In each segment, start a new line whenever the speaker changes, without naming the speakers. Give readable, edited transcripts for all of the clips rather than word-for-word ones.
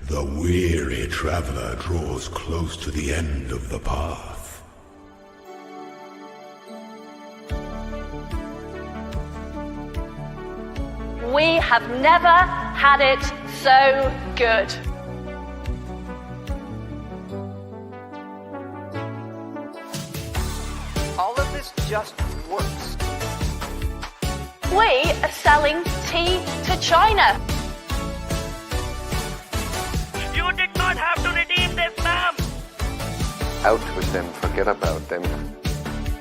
The weary traveler draws close to the end of the path.
We have never had it so good.
All of this just works.
We are selling tea to China.
You did not have to redeem this, ma'am.
Out with them, forget about them.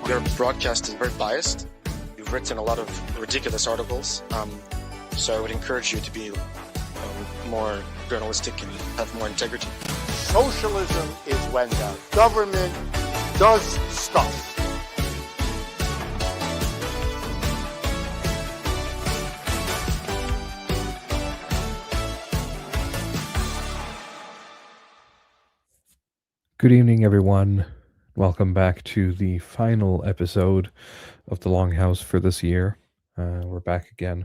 Your broadcast is very biased. You've written a lot of ridiculous articles, so I would encourage you to be more journalistic and have more integrity.
Socialism is when the government does stuff.
Good evening, everyone. Welcome back to the final episode of the Longhouse for this year. We're back again.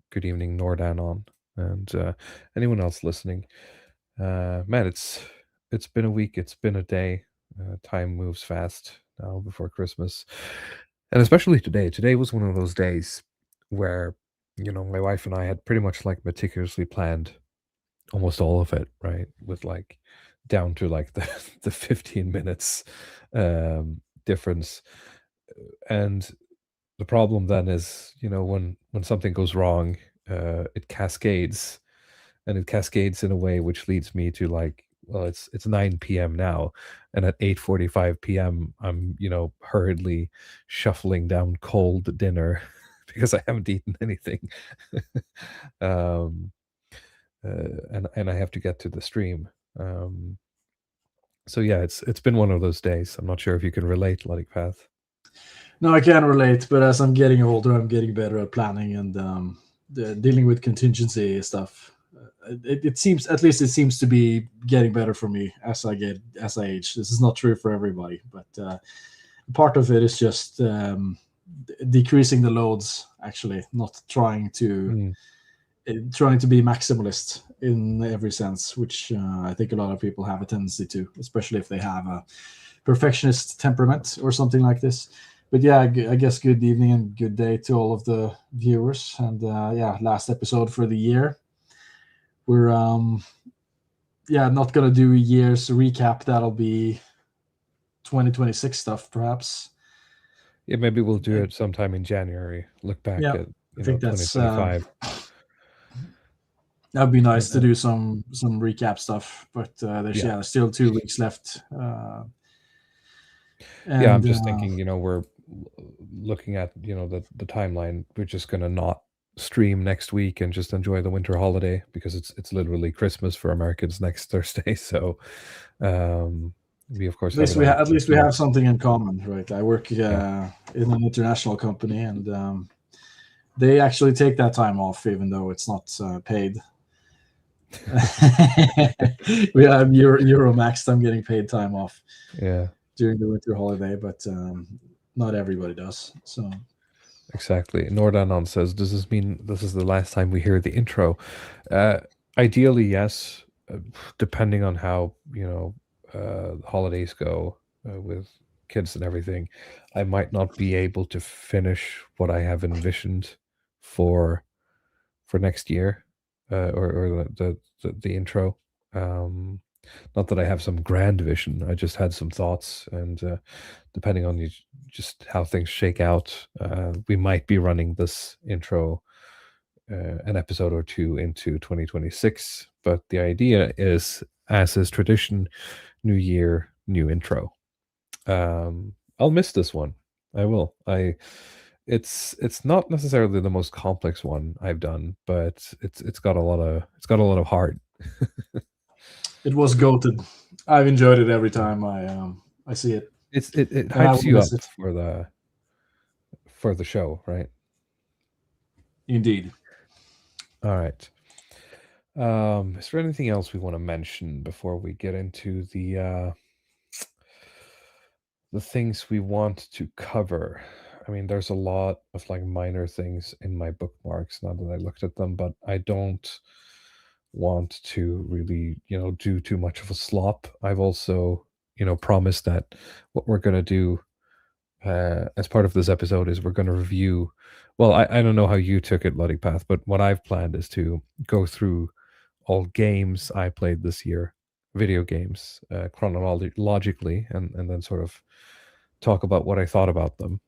Good evening, Nordanon, and anyone else listening. Man, it's been a week. It's been a day. Time moves fast now before Christmas, and especially today. Today was one of those days where, my wife and I had pretty much meticulously planned almost all of it, right? With down to the 15 minutes difference. And the problem then is, when something goes wrong, it cascades, and it cascades in a way which leads me to it's 9 p.m. now, and at 8:45 p.m. I'm hurriedly shuffling down cold dinner because I haven't eaten anything. And I have to get to the stream. So yeah, it's been one of those days. I'm not sure if you can relate, Path.
No, I can relate, but as I'm getting older, I'm getting better at planning and dealing with contingency stuff. It seems to be getting better for me as I age. This is not true for everybody, but part of it is just decreasing the loads. Actually, not trying to be maximalist in every sense, which I think a lot of people have a tendency to, especially if they have a perfectionist temperament or something like this. But yeah, I guess good evening and good day to all of the viewers. And last episode for the year. We're not gonna do a year's recap. That'll be 2026 stuff, perhaps.
Yeah, maybe we'll do it sometime in January. Look back at
I think that's
2025.
That'd be nice to do some recap stuff, but there's still 2 weeks left. I'm
just thinking, we're looking at the timeline. We're just gonna not stream next week and just enjoy the winter holiday because it's literally Christmas for Americans next Thursday. So we of course
at least we have something in common, right? I work in an international company, and they actually take that time off even though it's not paid. We have Euromaxed. I'm getting paid time off during the winter holiday, but not everybody does. So
exactly. Nordanon says, does this mean this is the last time we hear the intro? Ideally, yes, depending on how holidays go with kids and everything. I might not be able to finish what I have envisioned for next year. Or the intro. Not that I have some grand vision. I just had some thoughts, and depending on just how things shake out, we might be running this intro an episode or two into 2026. But the idea is, as is tradition, new year, new intro. I'll miss this one. I will. It's not necessarily the most complex one I've done, but it's got a lot of heart.
It was goated. I've enjoyed it every time I see it.
It hypes you up for the show, right?
Indeed.
All right. Is there anything else we want to mention before we get into the things we want to cover? I mean, there's a lot of minor things in my bookmarks now that I looked at them, but I don't want to really, do too much of a slop. I've also, promised that what we're going to do as part of this episode is we're going to review. Well, I don't know how you took it, Bloody Path, but what I've planned is to go through all games I played this year, video games, chronologically, and then sort of talk about what I thought about them.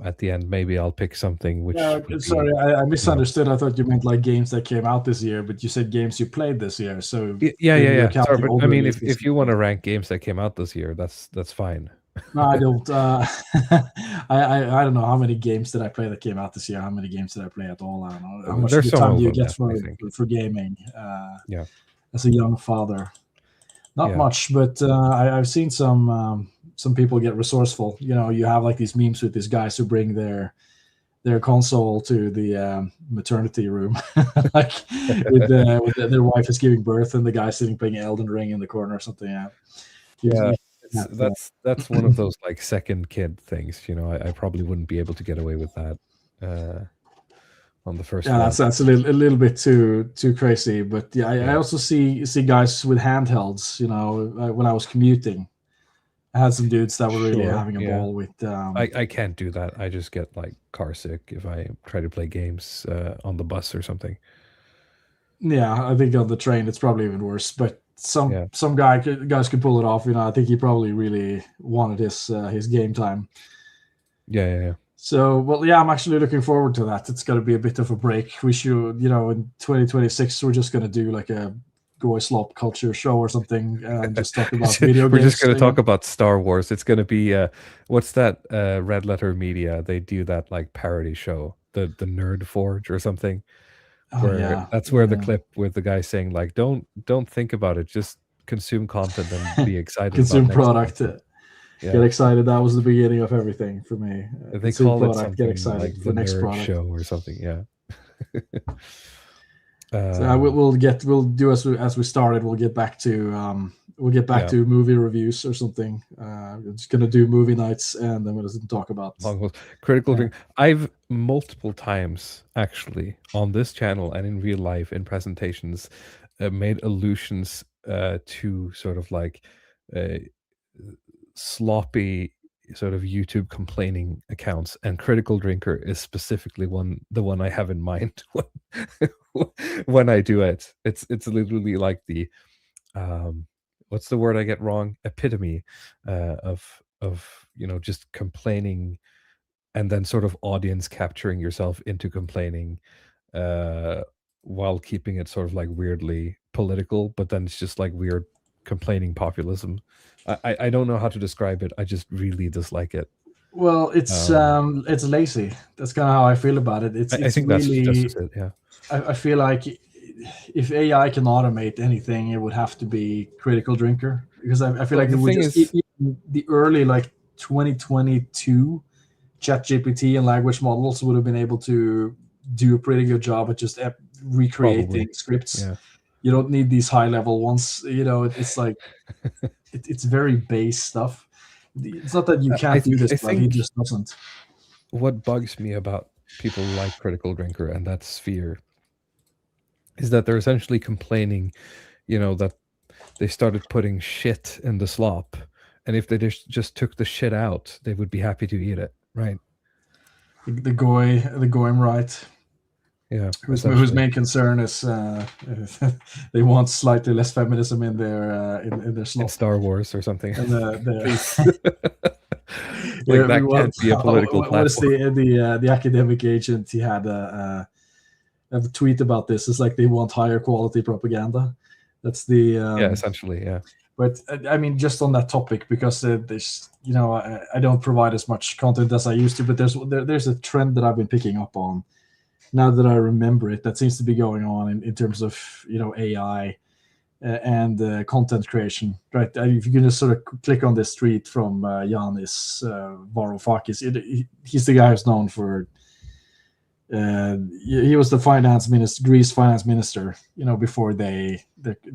At the end, maybe I'll pick something which would be,
sorry, I misunderstood. I thought you meant like games that came out this year, but you said games you played this year. So
yeah.
counting
Sorry, but
all
I
the
mean,
releases.
if you want to rank games that came out this year, that's fine.
No, I don't. I don't know how many games did I play that came out this year. How many games did I play at all? I don't know. How much
There's some
time do you get
overlap,
for gaming?
Yeah.
As a young father, not
Yeah.
much, but I've seen some people get resourceful. You have like these memes with these guys who bring their console to the maternity room, like with their wife is giving birth and the guy sitting playing Elden Ring in the corner or something.
Yeah. That's one of those like second kid things. I probably wouldn't be able to get away with that on the first one.
That's a little bit too crazy. But I also see guys with handhelds. When I was commuting, I had some dudes that were really having a ball with.
I can't do that. I just get like car sick if I try to play games on the bus or something.
Yeah, I think on the train it's probably even worse. But some guys could pull it off. I think he probably really wanted his game time.
Yeah.
So, well, yeah, I'm actually looking forward to that. It's going to be a bit of a break. We should, in 2026, we're just going to do like a Goy Slop culture show or something and just talk about video games.
We're just going to talk about Star Wars. It's going to be, what's that, Red Letter Media? They do that like parody show, the Nerd Forge or something. That's where the clip with the guy saying like, don't think about it, just consume content and be excited.
Consume
about
product. Get excited. That was the beginning of everything for me.
They call it something
get excited
like
for
the
next
Nerd
product.
Show or something. Yeah.
So we'll do as we started. We'll get back to to movie reviews or something. We're just gonna do movie nights and then we'll just talk about
critical drink. I've multiple times actually on this channel and in real life in presentations made allusions to sort of like sloppy sort of YouTube complaining accounts, and Critical Drinker is specifically the one I have in mind when I do it. It's literally like the what's the word I get wrong? Epitome of just complaining and then sort of audience capturing yourself into complaining while keeping it sort of like weirdly political, but then it's just like weird complaining populism. I don't know how to describe it. I just really dislike it.
Well, it's lazy. That's kind of how I feel about it. I think really, that's just it. Yeah. I feel like if AI can automate anything, it would have to be Critical Drinker, because I feel like it would just the early like 2022 ChatGPT and language models would have been able to do a pretty good job at just recreating scripts. Yeah. You don't need these high level ones. It's like it's very base stuff. It's not that you can't do this, but he just doesn't.
What bugs me about people like Critical Drinker and that sphere is that they're essentially complaining, that they started putting shit in the slop, and if they just took the shit out, they would be happy to eat it, right?
The goyim right.
Yeah,
whose main concern is they want slightly less feminism in their slop.
In Star Wars or something.
And
that can't be a political platform.
What is the academic agent? He had a tweet about this. It's like they want higher quality propaganda. That's the
essentially, yeah.
But I mean, just on that topic, because there's I don't provide as much content as I used to, but there's a trend that I've been picking up on. Now that I remember it, that seems to be going on in terms of AI and content creation, right? If you can just sort of click on this tweet from Yanis Varoufakis, he's the guy who's known for. He was the Greece finance minister, before the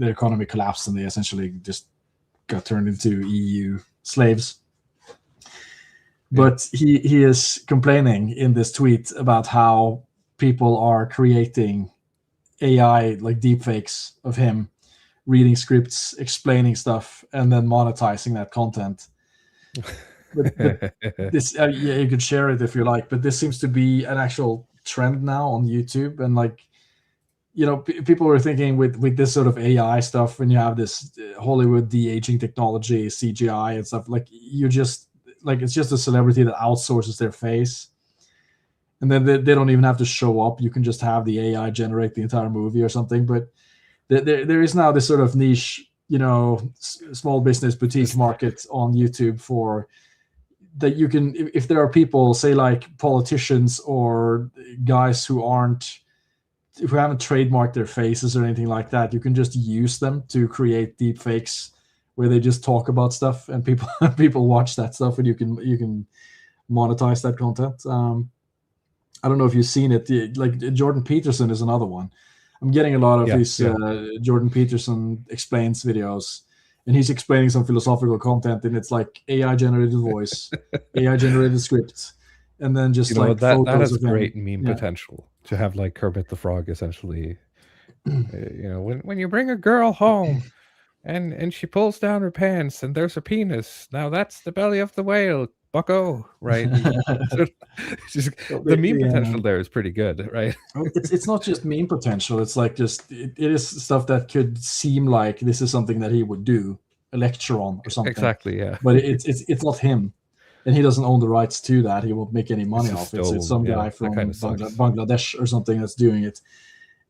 economy collapsed and they essentially just got turned into EU slaves. But he is complaining in this tweet about how people are creating AI like deepfakes of him reading scripts, explaining stuff, and then monetizing that content. But this, yeah, you could share it if you like, but this seems to be an actual trend now on YouTube, and like, people were thinking with this sort of AI stuff, when you have this Hollywood de-aging technology, CGI and stuff, like you just like it's just a celebrity that outsources their face, and then they don't even have to show up. You can just have the AI generate the entire movie or something. But there is now this sort of niche, small business boutique market on YouTube for that. You can, if there are people, say like politicians or guys who haven't trademarked their faces or anything like that, you can just use them to create deep fakes where they just talk about stuff, and people watch that stuff, and you can monetize that content. I don't know if you've seen it. Like Jordan Peterson is another one. I'm getting a lot of these Jordan Peterson explains videos, and he's explaining some philosophical content, and it's like AI generated voice, AI generated script, and then just like
that
photos
has
of him.
great meme potential to have like Kermit the Frog essentially. When you bring a girl home and she pulls down her pants and there's a penis, now that's the belly of the whale, bucko, right? The meme potential there is pretty good, right?
It's not just meme potential. It's like it is stuff that could seem like this is something that he would do, a lecture on or something.
Exactly, yeah.
But it's not him, and he doesn't own the rights to that. He won't make any money off it. It's some guy from Bangladesh or something that's doing it,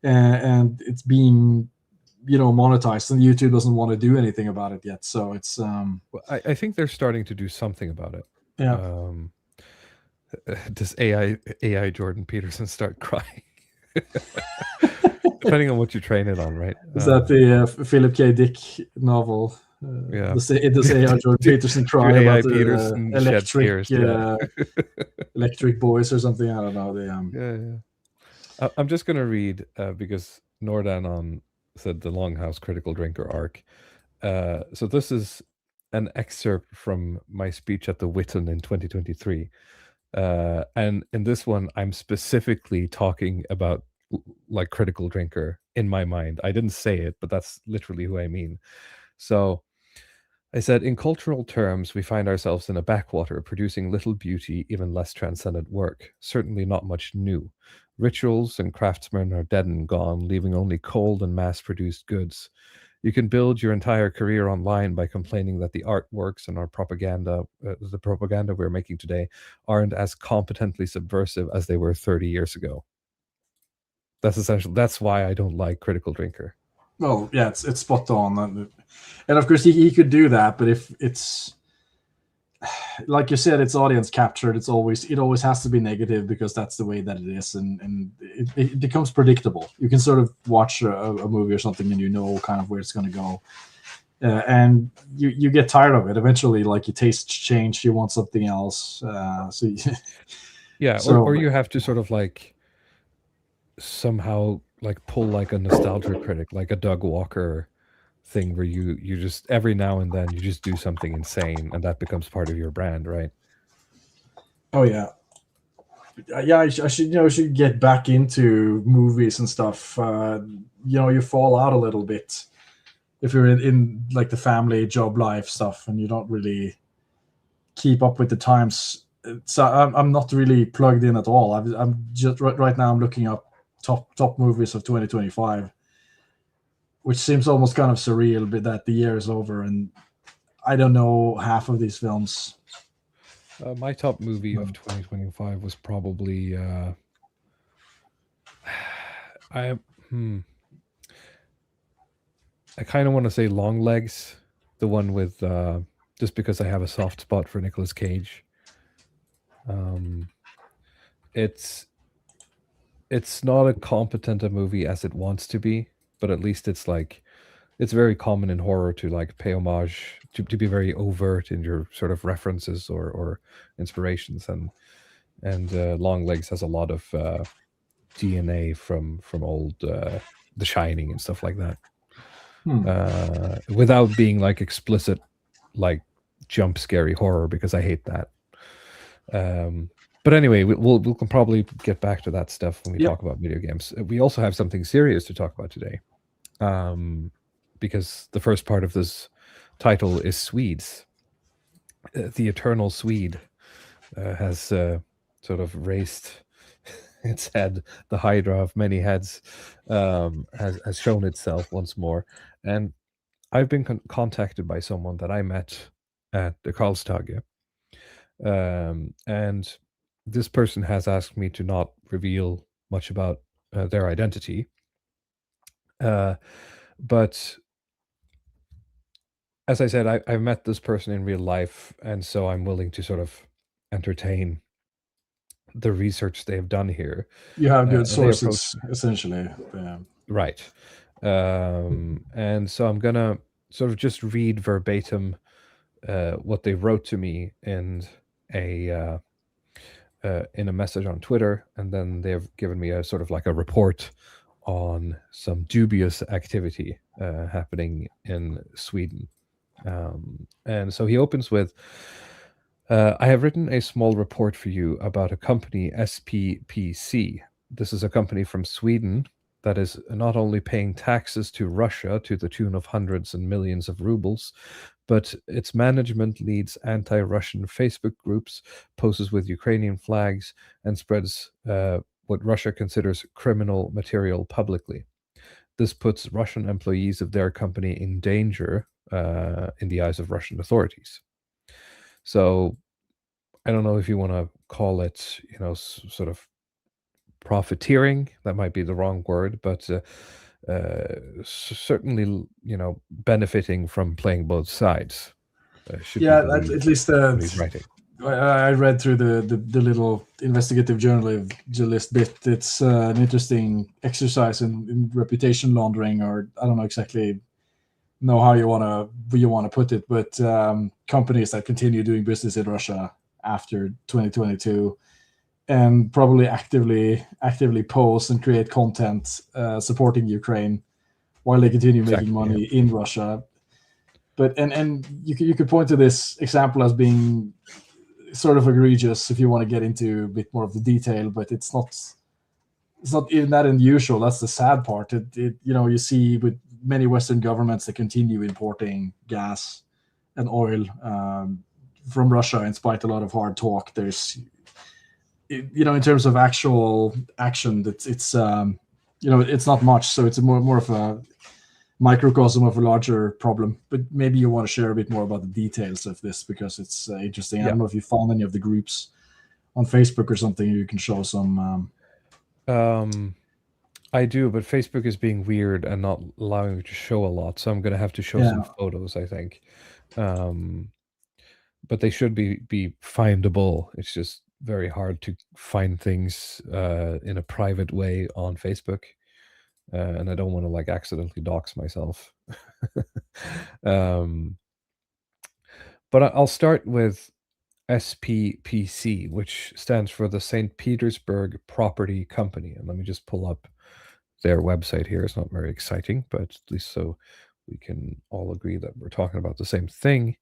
and it's being monetized, and YouTube doesn't want to do anything about it yet. So it's
I think they're starting to do something about it.
Yeah.
Does AI Jordan Peterson start crying? Depending on what you train it on, right?
Is that the Philip K. Dick novel?
Yeah.
Does AI Jordan Peterson cry
AI
about
Peterson
electric
tears,
electric boys or something? I don't know.
I'm just gonna read because Nordanon said the Longhouse critical drinker arc. So this is an excerpt from my speech at the Witten in 2023. And in this one, I'm specifically talking about like critical drinker in my mind. I didn't say it, but that's literally who I mean. So I said, in cultural terms, we find ourselves in a backwater, producing little beauty, even less transcendent work, certainly not much new. Rituals and craftsmen are dead and gone, leaving only cold and mass-produced goods. You can build your entire career online by complaining that the artworks and our propaganda, the propaganda we're making today, aren't as competently subversive as they were 30 years ago. That's essential. That's why I don't like critical drinker.
Well, yeah, it's spot on, and of course he could do that, but if it's like you said, it's audience captured. It always has to be negative because that's the way that it is, and it becomes predictable. You can sort of watch a movie or something, and you know kind of where it's going to go, and you get tired of it eventually. Like your tastes change, you want something else.
Or you have to sort of like somehow like pull like a nostalgia critic, like a Doug Walker thing, where you just every now and then you just do something insane, and that becomes part of your brand, right?
Oh yeah. I should get back into movies and stuff. You fall out a little bit if you're in like the family job life stuff, and you don't really keep up with the times. So I'm not really plugged in at all. I'm just right now I'm looking up top movies of 2025, which seems almost kind of surreal, but that the year is over and I don't know half of these films.
My top movie of 2025 was probably I kind of want to say Long Legs, the one with just because I have a soft spot for Nicolas Cage. It's not a competent a movie as it wants to be, but at least it's very common in horror to like pay homage, to be very overt in your sort of references or inspirations, and Long Legs has a lot of DNA from old The Shining and stuff like that, without being like explicit like jump scary horror, because I hate that. But anyway, we'll can probably get back to that stuff when we
Yep.
talk about video games. We also have something serious to talk about today, because the first part of this title is Swedes. The eternal Swede has sort of raised its head. The Hydra of many heads has shown itself once more, and I've been contacted by someone that I met at the Karlstage, and this person has asked me to not reveal much about their identity, but as I said, I've met this person in real life, and so I'm willing to sort of entertain the research they have done here.
You have good
and they approached
sources, essentially.
Right. And so I'm gonna sort of just read verbatim what they wrote to me in a message on Twitter, and then they've given me a sort of like a report on some dubious activity happening in Sweden. And so he opens with, I have written a small report for you about a company, SPPC. This is a company from Sweden that is not only paying taxes to Russia to the tune of hundreds and millions of rubles, but its management leads anti-Russian Facebook groups, poses with Ukrainian flags, and spreads what Russia considers criminal material publicly. This puts Russian employees of their company in danger in the eyes of Russian authorities. So I don't know if you want to call it, sort of profiteering. That might be the wrong word, but certainly, benefiting from playing both sides. Should
Yeah,
be
at least
what he's writing.
I read through the little investigative journalist bit. It's an interesting exercise in reputation laundering, or I don't know exactly know how you want to put it, but companies that continue doing business in Russia after 2022 and probably actively post and create content supporting Ukraine while they continue making money in Russia. But and you could point to this example as being sort of egregious if you want to get into a bit more of the detail, but it's not even that unusual. That's the sad part. You see with many Western governments that continue importing gas and oil from Russia, in spite of a lot of hard talk. There's, in terms of actual action, it's not much. So it's more of a microcosm of a larger problem. But maybe you want to share a bit more about the details of this because it's interesting. I don't know if you found any of the groups on Facebook or something you can show some.
I do, but Facebook is being weird and not allowing me to show a lot, so I'm gonna have to show some photos, I think. But they should be findable. It's just very hard to find things in a private way on Facebook, and I don't want to like accidentally dox myself. But I'll start with SPPC, which stands for the St. Petersburg Property Company. And let me just pull up their website here. It's not very exciting, but at least so we can all agree that we're talking about the same thing.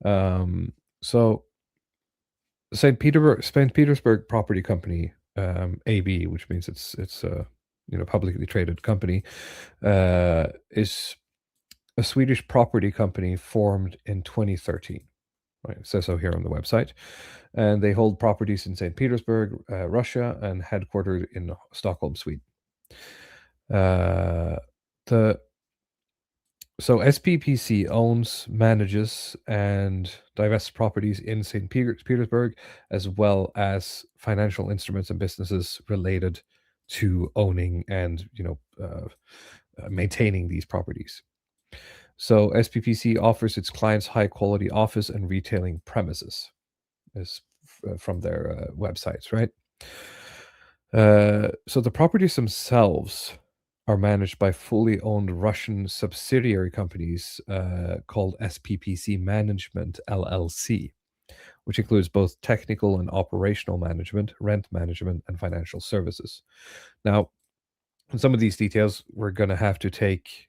So St. Petersburg Property Company, AB, which means it's a publicly traded company, is a Swedish property company formed in 2013. Right, it says so here on the website. And they hold properties in St. Petersburg, Russia, and headquartered in Stockholm, Sweden. So SPPC owns, manages, and divests properties in St. Petersburg, as well as financial instruments and businesses related to owning and maintaining these properties. So SPPC offers its clients high-quality office and retailing premises, is from their websites, right? So the properties themselves are managed by fully owned Russian subsidiary companies called SPPC Management LLC, which includes both technical and operational management, rent management, and financial services. Now, in some of these details, we're going to have to take,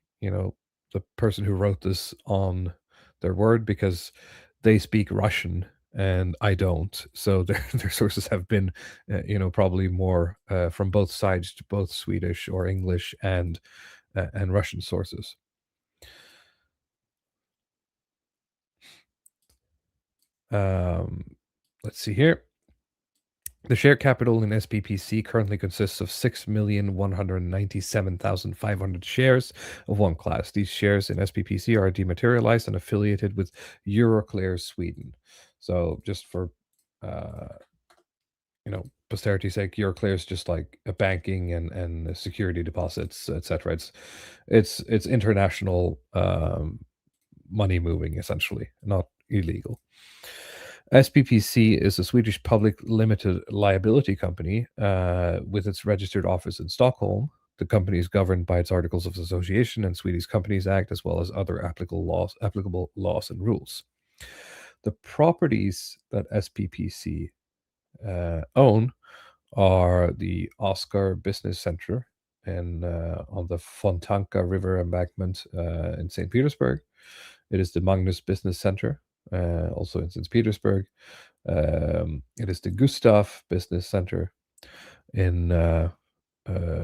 the person who wrote this on their word because they speak Russian and I don't. So their sources have been, probably more from both sides, to both Swedish or English and Russian sources. Let's see here. The share capital in SPPC currently consists of 6,197,500 shares of one class. These shares in SPPC are dematerialized and affiliated with Euroclear Sweden. So just for, posterity's sake, Euroclear is just like a banking and security deposits, etc. It's international money moving, essentially, not illegal. SPPC is a Swedish public limited liability company with its registered office in Stockholm. The company is governed by its Articles of Association and Swedish Companies Act, as well as other applicable laws and rules. The properties that SPPC own are the Oscar Business Center and on the Fontanka River embankment in St. Petersburg. It is the Magnus Business Center, also in St. Petersburg. It is the Gustav Business Center in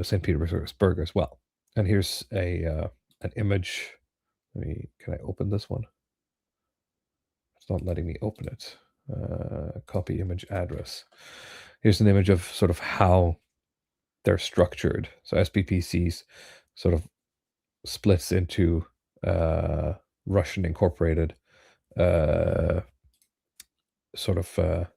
St. Petersburg as well. And here's an image. Can I open this one? It's not letting me open it. Copy image address. Here's an image of sort of how they're structured. So SPPC's sort of splits into Russian incorporated sort of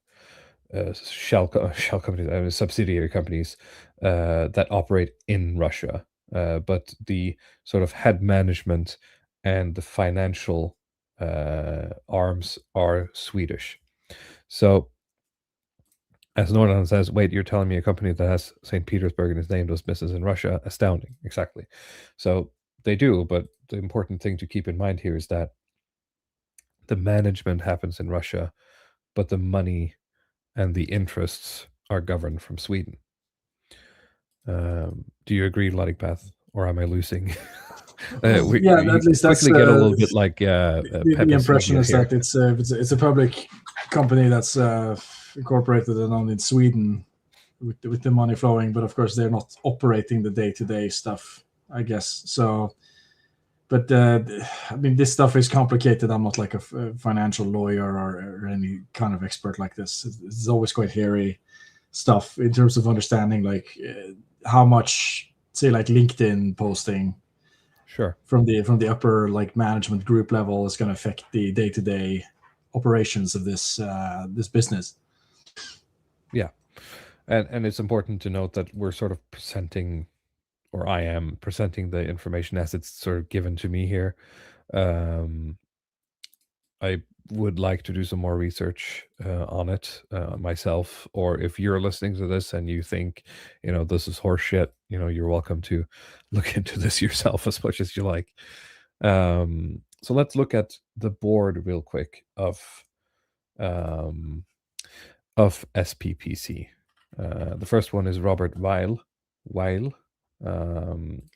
shell companies, subsidiary companies that operate in Russia. But the sort of head management and the financial arms are Swedish. So, as Nordan says, wait, you're telling me a company that has St. Petersburg in its name does business in Russia? Astounding. Exactly. So they do, but the important thing to keep in mind here is that the management happens in Russia, but the money and the interests are governed from Sweden. Do you agree, Ludwigpath, or am I losing?
At least that's
quickly get a little bit like
the impression is that it's a public company that's incorporated and owned in Sweden with the money flowing, but of course they're not operating the day-to-day stuff, I guess. So, but I mean, this stuff is complicated. I'm not like a financial lawyer or any kind of expert like this. It's always quite hairy stuff in terms of understanding like how much, say, like LinkedIn posting from the upper like management group level is going to affect the day-to-day operations of this business.
Yeah, and it's important to note that we're sort of presenting, or I am presenting, the information as it's sort of given to me here. I would like to do some more research on it myself, or if you're listening to this and you think, this is horseshit, you're welcome to look into this yourself as much as you like. So let's look at the board real quick of SPPC. The first one is Robert Weil,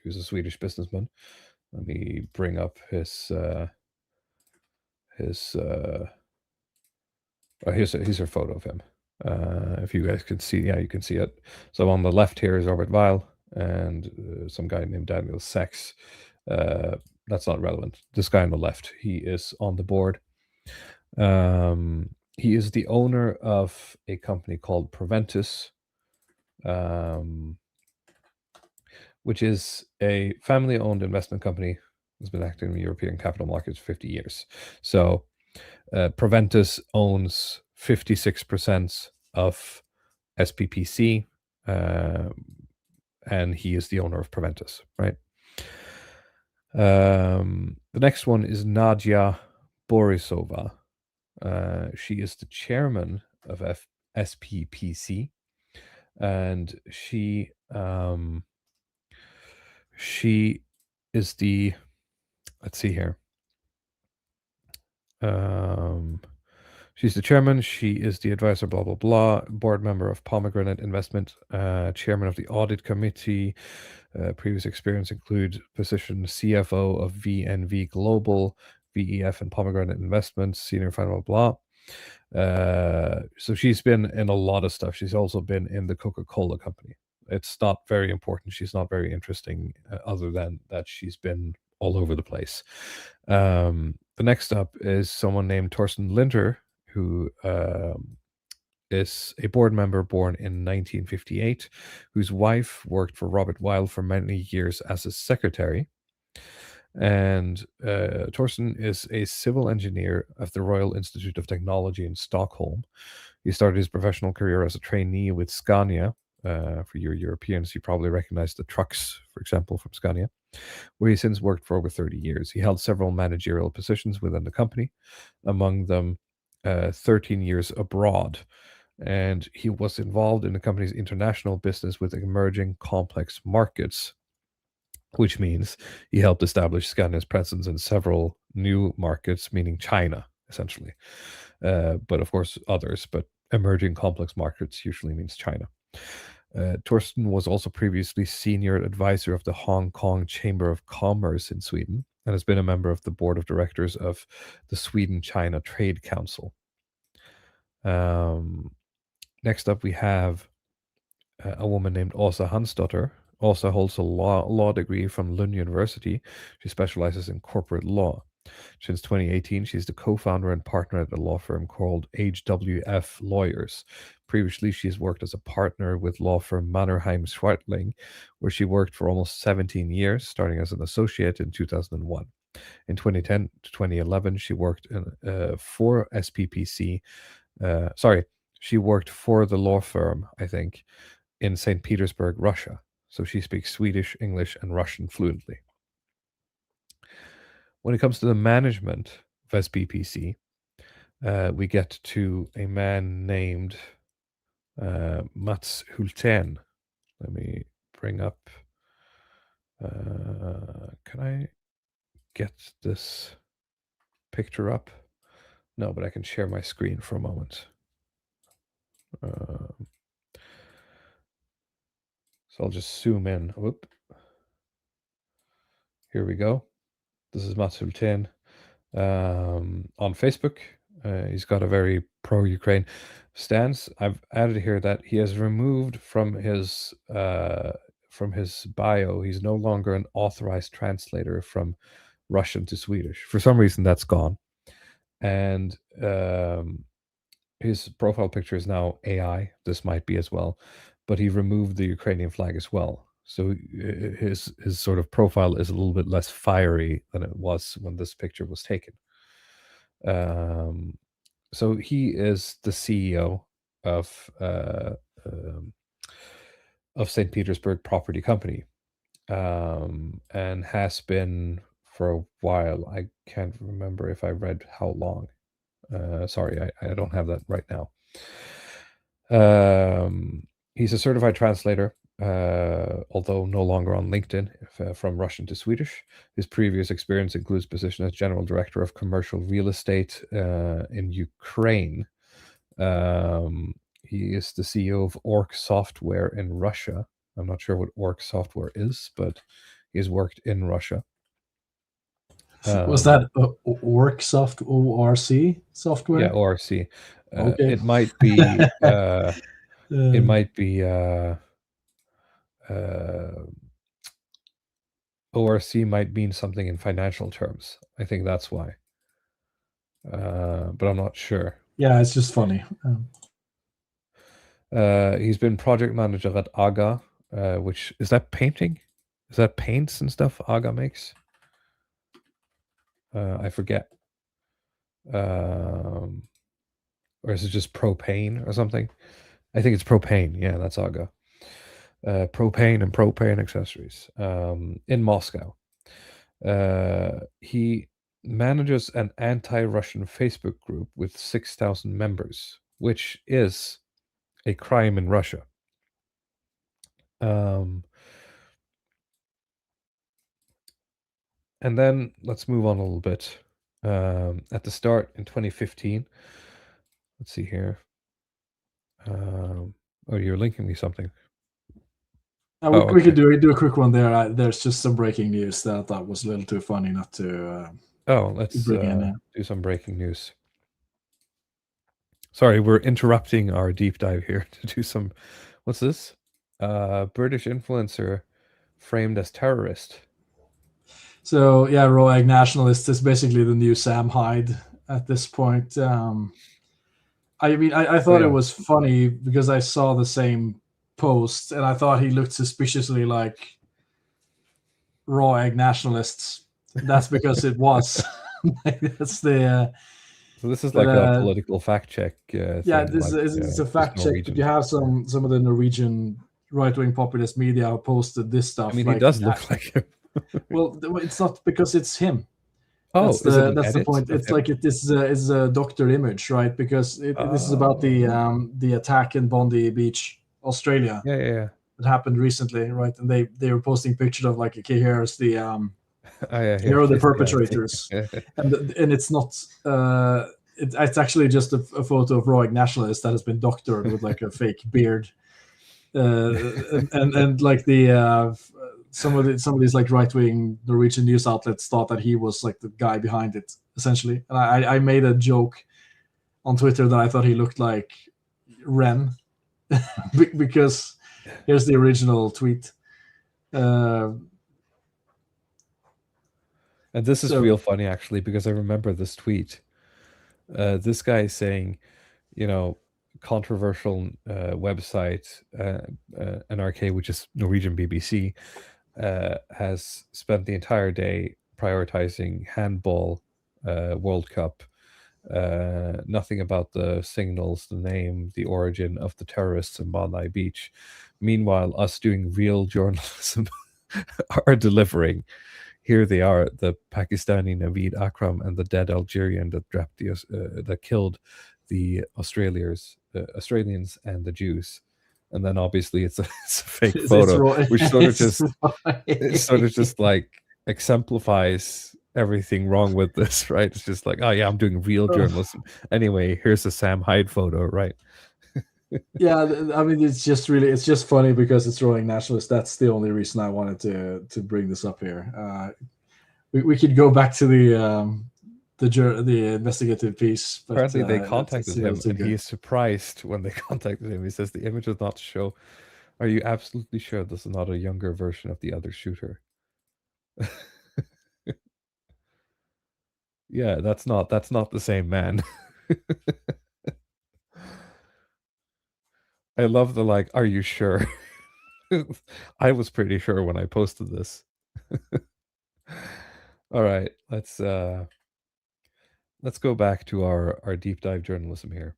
who's a Swedish businessman. Let me bring up his here's a photo of him. If you guys can see, you can see it. So on the left here is Robert Weil and some guy named Daniel Sachs. That's not relevant. This guy on the left, he is on the board. He is the owner of a company called Proventus, which is a family-owned investment company that's been active in the European capital markets for 50 years. So Proventus owns 56% of SPPC, and he is the owner of Proventus, right? The next one is Nadia Borisova. She is the chairman of SPPC, and she is the, let's see here. She's the chairman. She is the advisor, blah, blah, blah, board member of Pomegranate Investment, chairman of the audit committee. Previous experience include position CFO of VNV Global, VEF and Pomegranate Investments, senior final, blah, blah. So she's been in a lot of stuff. She's also been in the Coca-Cola company. It's not very important. She's not very interesting, other than that she's been all over the place. The next up is someone named Torsten Linter, who is a board member born in 1958, whose wife worked for Robert Weil for many years as his secretary. And Torsten is a civil engineer of the Royal Institute of Technology in Stockholm. He started his professional career as a trainee with Scania. For your Europeans, you probably recognize the trucks, for example, from Scania, where he since worked for over 30 years. He held several managerial positions within the company, among them 13 years abroad. And he was involved in the company's international business with emerging complex markets, which means he helped establish Scania's presence in several new markets, meaning China, essentially. But of course, others, but emerging complex markets usually means China. Torsten was also previously senior advisor of the Hong Kong Chamber of Commerce in Sweden and has been a member of the board of directors of the Sweden-China Trade Council. Next up, we have a woman named Åsa Hansdotter. Åsa holds a law degree from Lund University. She specializes in corporate law. Since 2018, she's the co-founder and partner at a law firm called HWF Lawyers. Previously, she's worked as a partner with law firm Mannerheim Swartling, where she worked for almost 17 years, starting as an associate in 2001. In 2010 to 2011, she worked for SPPC. She worked for the law firm, I think, in St. Petersburg, Russia. So she speaks Swedish, English, and Russian fluently. When it comes to the management of SPPC, we get to a man named Mats Hultén. Let me bring up. Can I get this picture up? No, but I can share my screen for a moment. So I'll just zoom in. Whoop. Here we go. This is Mats Hultén on Facebook. He's got a very pro-Ukraine stance. I've added here that he has removed from his bio, he's no longer an authorized translator from Russian to Swedish. For some reason, that's gone. And his profile picture is now AI. This might be as well. But he removed the Ukrainian flag as well. So his sort of profile is a little bit less fiery than it was when this picture was taken. So he is the CEO of St. Petersburg Property Company, and has been for a while. I can't remember if I read how long. Sorry, I don't have that right now. He's a certified translator, although no longer on LinkedIn, from Russian to Swedish. His previous experience includes position as general director of commercial real estate in Ukraine. He is the CEO of Orc Software in Russia. I'm not sure what Orc Software is, but he's worked in Russia.
Was that ORC software?
Yeah, ORC.
Okay.
It might be. It might be. ORC might mean something in financial terms. I think that's why. But I'm not sure.
Yeah, it's just funny.
He's been project manager at AGA, which is that painting? Is that paints and stuff AGA makes? I forget. Or is it just propane or something? I think it's propane. Yeah, that's AGA. Propane and propane accessories in Moscow. He manages an anti-Russian Facebook group with 6,000 members, which is a crime in Russia. And then let's move on a little bit. At the start in 2015, let's see here. Oh, you're linking me something.
We could do a quick one there. There's just some breaking news that was a little too funny not to.
Let's do some breaking news. Sorry, we're interrupting our deep dive here to do some. What's this? British influencer framed as terrorist.
So yeah, raw egg nationalist is basically the new Sam Hyde at this point. I mean, I thought it was funny because I saw the same post and I thought he looked suspiciously like raw egg nationalists. That's because it was. That's the.
So this is like a political fact check.
Yeah,
thing,
this
like,
is a fact check. But you have some of the Norwegian right-wing populist media who posted this stuff.
I mean,
like,
he does look like him.
Well, it's not because it's him.
Oh,
that's the point. It's
him?
like it is a doctored image, right? Because this is about the attack in Bondi Beach, Australia.
Yeah.
It happened recently, right? And they were posting pictures of like, okay, here's the here are the perpetrators, and it's not. It's actually just a photo of raw egg nationalist that has been doctored with like a fake beard, and like the some of these like right wing Norwegian news outlets thought that he was like the guy behind it essentially, and I made a joke on Twitter that I thought he looked like Ren because here's the original tweet.
And this is real funny actually because I remember this tweet. This guy is saying, controversial website NRK, which is Norwegian BBC, has spent the entire day prioritizing handball World Cup. Nothing about the signals, the name, the origin of the terrorists in Bondi Beach. Meanwhile, us doing real journalism are delivering. Here they are, the Pakistani Naveed Akram and the dead Algerian that killed the Australians and the Jews. And then obviously it's a fake photo, which sort of just like exemplifies everything wrong with this, right? It's just like, oh yeah, I'm doing real journalism. Anyway, here's a Sam Hyde photo, right?
Yeah, I mean, it's just funny because it's raw egg nationalist. That's the only reason I wanted to bring this up here. We could go back to the investigative piece. But,
apparently, they contacted him, and he is surprised when they contacted him. He says the image does not show. Are you absolutely sure this is not a younger version of the other shooter? Yeah, that's not the same man. I love the like, are you sure? I was pretty sure when I posted this. All right, let's go back to our deep dive journalism here.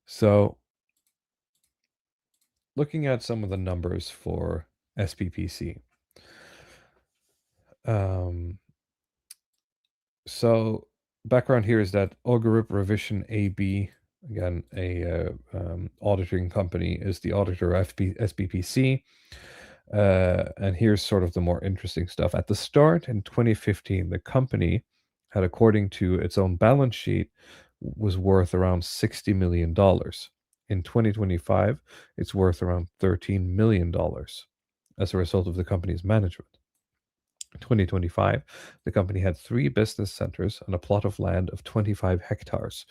So looking at some of the numbers for SPPC. So background here is that Ogerup Revision AB, again, a auditing company, is the auditor of SPPC. And here's sort of the more interesting stuff. At the start in 2015, the company had, according to its own balance sheet, was worth around $60 million. In 2025, it's worth around $13 million as a result of the company's management. In 2025, the company had 3 business centers and a plot of land of 25 hectares,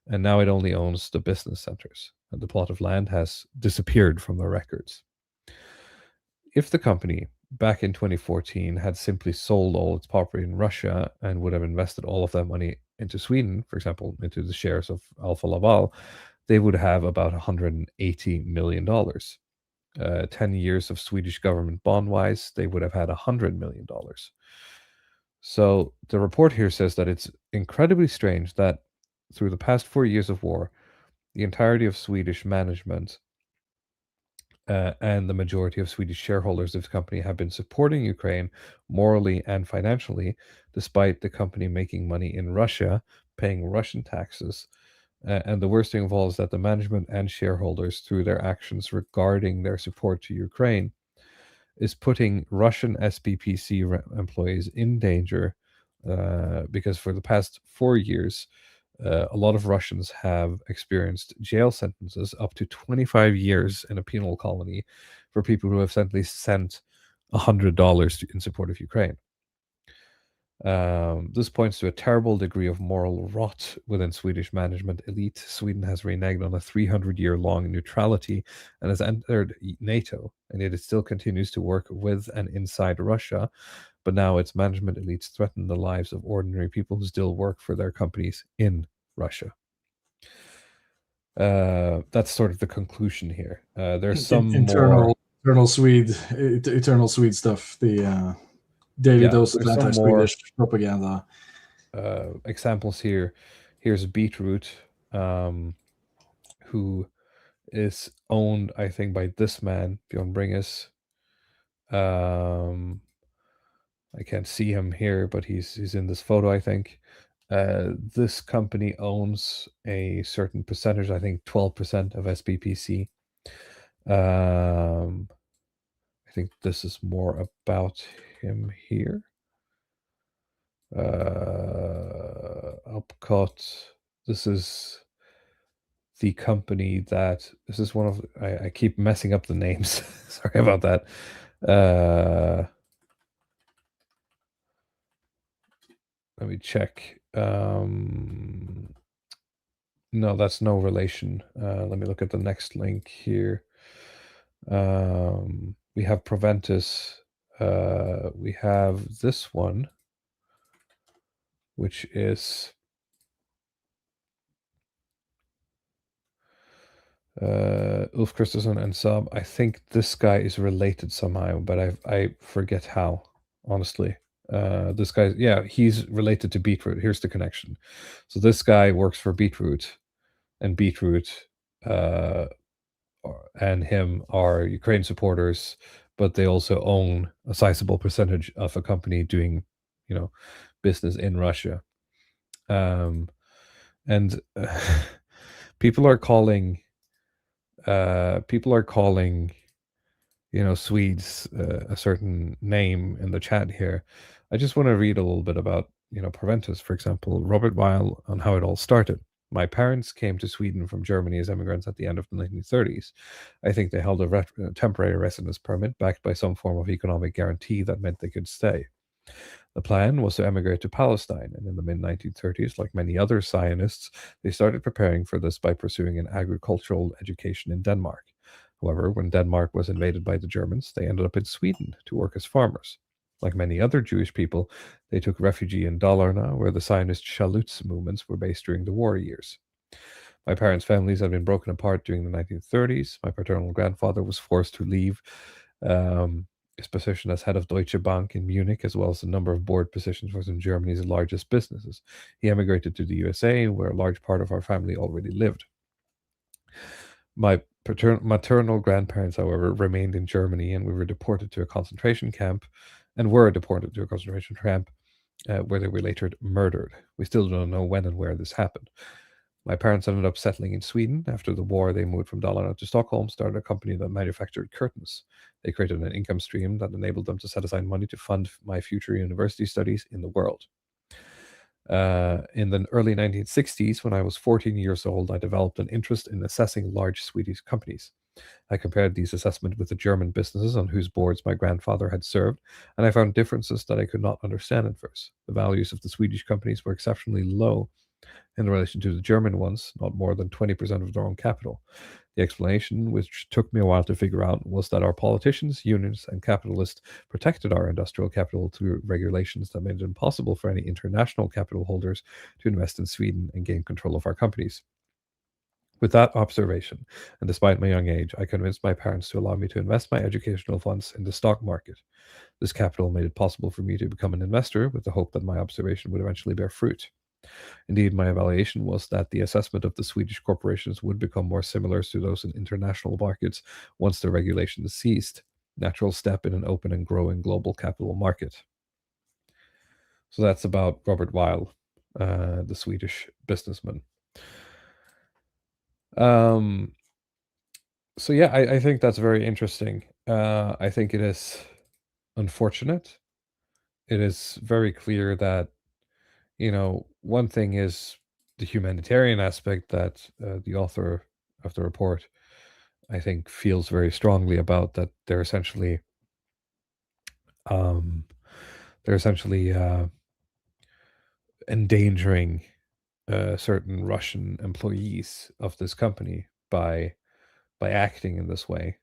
and now it only owns the business centers, and the plot of land has disappeared from the records. If the company back in 2014 had simply sold all its property in Russia and would have invested all of that money into Sweden, for example, into the shares of Alfa Laval, they would have about $180 million. 10 years of Swedish government bond-wise, they would have had $100 million. So the report here says that it's incredibly strange that through the past 4 years of war, the entirety of Swedish management and the majority of Swedish shareholders of the company have been supporting Ukraine morally and financially, despite the company making money in Russia, paying Russian taxes. And the worst thing of all is that the management and shareholders, through their actions regarding their support to Ukraine, is putting Russian SPPC employees in danger because for the past 4 years, a lot of Russians have experienced jail sentences up to 25 years in a penal colony for people who have simply sent $100 in support of Ukraine. This points to a terrible degree of moral rot within Swedish management elite. Sweden has reneged on a 300-year-long neutrality and has entered NATO, and yet it still continues to work with and inside Russia. But now its management elites threaten the lives of ordinary people who still work for their companies in Russia. That's sort of the conclusion here. There's some more
eternal Swede stuff. The daily dose of
there's some
anti-Swedish propaganda.
Examples here. Here's Beetroot, who is owned, I think, by this man, Bjorn Bringes. I can't see him here, but he's in this photo, I think. This company owns a certain percentage, I think 12% of SPPC. I think this is more about him here. Upcott. This is the company that this is one of. I keep messing up the names. Sorry about that. Let me check. No, that's no relation. Let me look at the next link here. We have Proventus. We have this one, which is Ulf Christensen and Saab. I think this guy is related somehow, but I forget how, honestly. This guy, yeah, he's related to Beetroot. Here's the connection. So this guy works for Beetroot, and Beetroot and him are Ukraine supporters, but they also own a sizable percentage of a company doing, business in Russia. And people are calling, Swedes a certain name in the chat here. I just want to read a little bit about, Proventus, for example, Robert Weil, on how it all started. My parents came to Sweden from Germany as immigrants at the end of the 1930s. I think they held a temporary residence permit backed by some form of economic guarantee that meant they could stay. The plan was to emigrate to Palestine, and in the mid-1930s, like many other Zionists, they started preparing for this by pursuing an agricultural education in Denmark. However, when Denmark was invaded by the Germans, they ended up in Sweden to work as farmers. Like many other Jewish people, they took refuge in Dalarna, where the Zionist Chalutz movements were based during the war years. My parents' families had been broken apart during the 1930s. My paternal grandfather was forced to leave his position as head of Deutsche Bank in Munich, as well as a number of board positions for some of Germany's largest businesses. He emigrated to the USA, where a large part of our family already lived. My maternal grandparents, however, remained in Germany, and we were deported to a concentration camp, where they were later murdered. We still don't know when and where this happened. My parents ended up settling in Sweden. After the war, they moved from Dalarna to Stockholm, started a company that manufactured curtains. They created an income stream that enabled them to set aside money to fund my future university studies in the world. In the early 1960s, when I was 14 years old, I developed an interest in assessing large Swedish companies. I compared these assessments with the German businesses on whose boards my grandfather had served, and I found differences that I could not understand at first. The values of the Swedish companies were exceptionally low in relation to the German ones, not more than 20% of their own capital. The explanation, which took me a while to figure out, was that our politicians, unions, and capitalists protected our industrial capital through regulations that made it impossible for any international capital holders to invest in Sweden and gain control of our companies. With that observation, and despite my young age, I convinced my parents to allow me to invest my educational funds in the stock market. This capital made it possible for me to become an investor with the hope that my observation would eventually bear fruit. Indeed, my evaluation was that the assessment of the Swedish corporations would become more similar to those in international markets once the regulations ceased, natural step in an open and growing global capital market. So that's about Robert Weil, the Swedish businessman. So yeah, I think that's very interesting. I think it is unfortunate. It is very clear that, one thing is the humanitarian aspect that the author of the report, I think, feels very strongly about, that they're essentially endangering certain Russian employees of this company by acting in this way.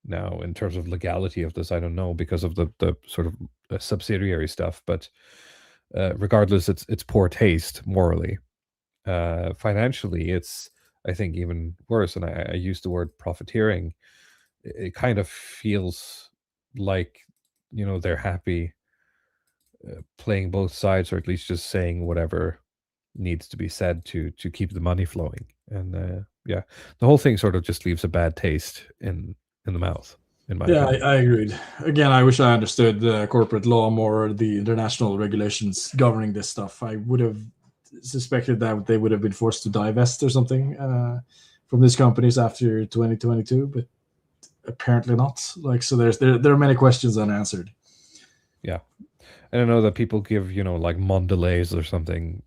Now, in terms of legality of this, I don't know because of the sort of subsidiary stuff, but regardless, it's poor taste morally. Financially, it's, I think, even worse. And I use the word profiteering. It kind of feels like, they're happy playing both sides, or at least just saying whatever needs to be said to keep the money flowing. And yeah, the whole thing sort of just leaves a bad taste in the mouth, in my
Yeah,
opinion.
I agreed. Again, I wish I understood the corporate law more, or the international regulations governing this stuff. I would have suspected that they would have been forced to divest or something from these companies after 2022, but apparently not. Like, so there are many questions unanswered.
Yeah. I don't know that people give, like Mondelez or something,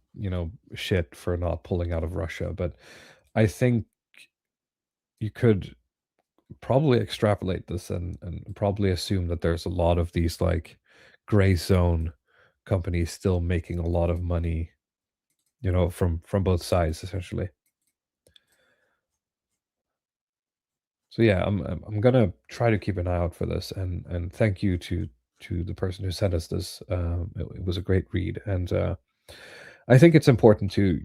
shit for not pulling out of Russia, but I think you could probably extrapolate this and probably assume that there's a lot of these like gray zone companies still making a lot of money, from both sides essentially. So yeah, I'm gonna try to keep an eye out for this, and thank you to the person who sent us this. It was a great read, and I think it's important to,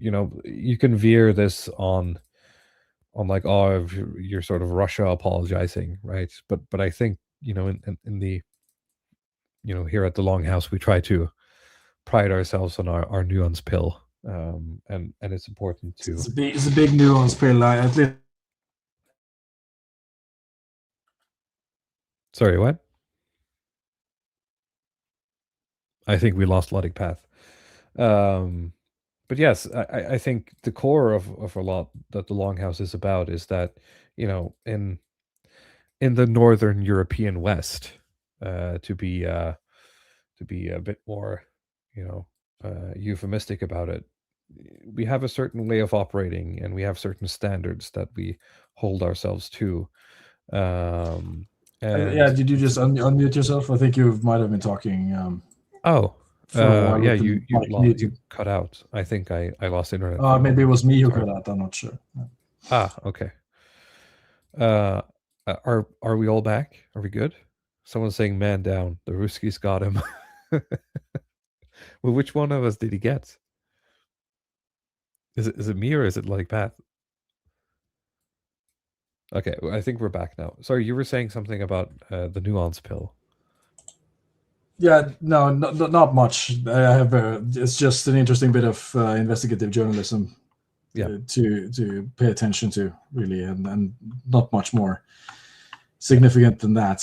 you can veer this on like, oh, if you're sort of Russia apologizing, right? But I think, in the, here at the Longhouse, we try to pride ourselves on our nuance pill, and it's important to.
It's a big nuance pill. At least.
Sorry, what? I think we lost Luddic Path. But yes, I think the core of a lot that the Longhouse is about is that, in the northern European West, to be a bit more, euphemistic about it, we have a certain way of operating, and we have certain standards that we hold ourselves to.
Yeah, did you just unmute yourself? I think you might have been talking.
Oh,
for a while
yeah,
with the mic
you
muted.
cut out. I think I lost internet. for a
Maybe it
moment.
was me who
Sorry.
cut out. I'm not sure.
Okay. Are we all back? Are we good? Someone's saying, "Man down." The Ruskies got him. Well, which one of us did he get? Is it me, or is it like Pat? Okay, I think we're back now. Sorry, you were saying something about the nuance pill.
Yeah, no, not much. I have. It's just an interesting bit of investigative journalism.
Yeah.
To pay attention to, really, and not much more significant than that.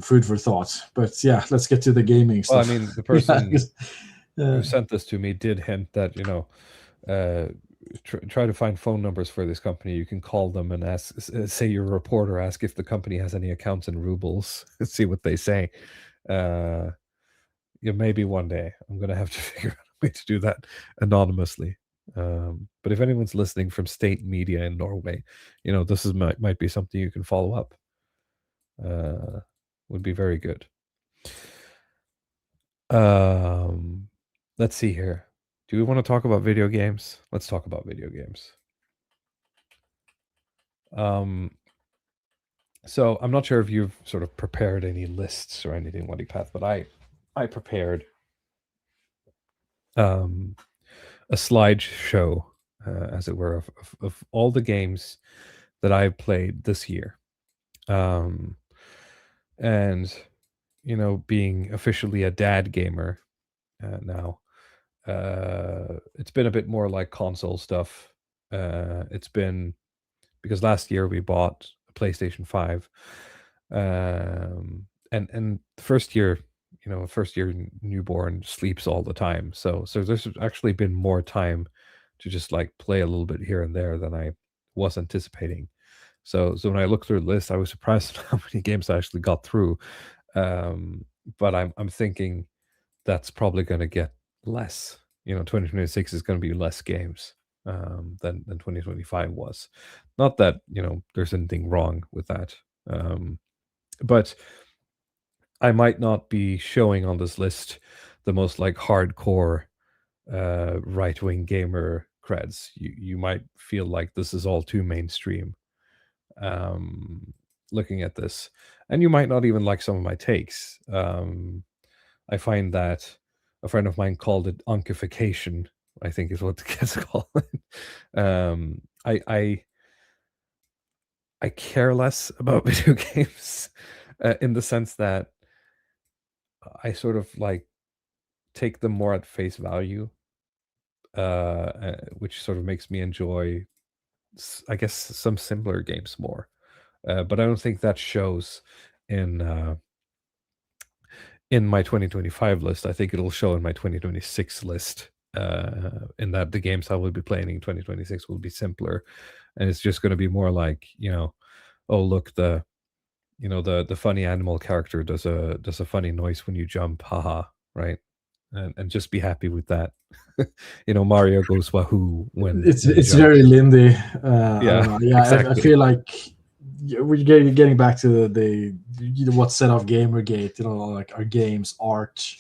Food for thought. But yeah, let's get to the gaming
Well, I
stuff.
mean, the person
Yeah,
who sent this to me did hint that, try to find phone numbers for this company. You can call them and ask, say you're a reporter, ask if the company has any accounts in rubles, and see what they say. Maybe one day I'm gonna have to figure out a way to do that anonymously. But if anyone's listening from state media in Norway, this might be something you can follow up. Would be very good. Let's see here. Do we want to talk about video games? Let's talk about video games. So I'm not sure if you've sort of prepared any lists or anything, Luddy Path, but I prepared a slideshow, as it were, of all the games that I've played this year. And being officially a dad gamer now, it's been a bit more like console stuff. It's been because last year we bought a PlayStation 5, and the first year, newborn sleeps all the time. So there's actually been more time to just like play a little bit here and there than I was anticipating. So when I looked through the list, I was surprised at how many games I actually got through. But I'm thinking that's probably going to get less. 2026 is going to be less games than 2025 was. Not that there's anything wrong with that, but I might not be showing on this list the most like hardcore right-wing gamer creds. You might feel like this is all too mainstream. Looking at this, and you might not even like some of my takes. I find that a friend of mine called it onkification, I think is what the kids call it. I care less about video games in the sense that I sort of like take them more at face value, which sort of makes me enjoy, I guess, some simpler games more. But I don't think that shows in my 2025 list. I think it'll show in my 2026 list. In that the games I will be playing in 2026 will be simpler, and it's just going to be more like, oh look, the funny animal character does a funny noise when you jump, haha, right? And just be happy with that. Mario goes wahoo when
It's
when he jumps.
very Lindy.
Yeah,
I don't know. Yeah,
exactly.
I feel like we're getting back to the what set off Gamergate. Like, are games art?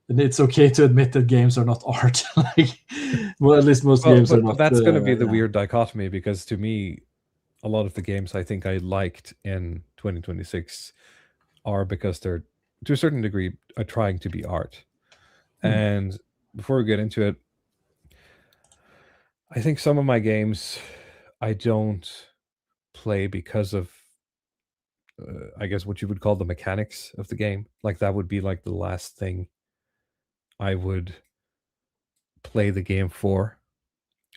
And it's okay to admit that games are not art. Like, well, at least most games are
But
not.
that's going to be the
yeah.
weird dichotomy, because to me, a lot of the games I think I liked in 2026 are because they're, to a certain degree, are trying to be art. And before we get into it, I think some of my games I don't play because of, I guess, what you would call the mechanics of the game. Like, that would be like the last thing I would play the game for.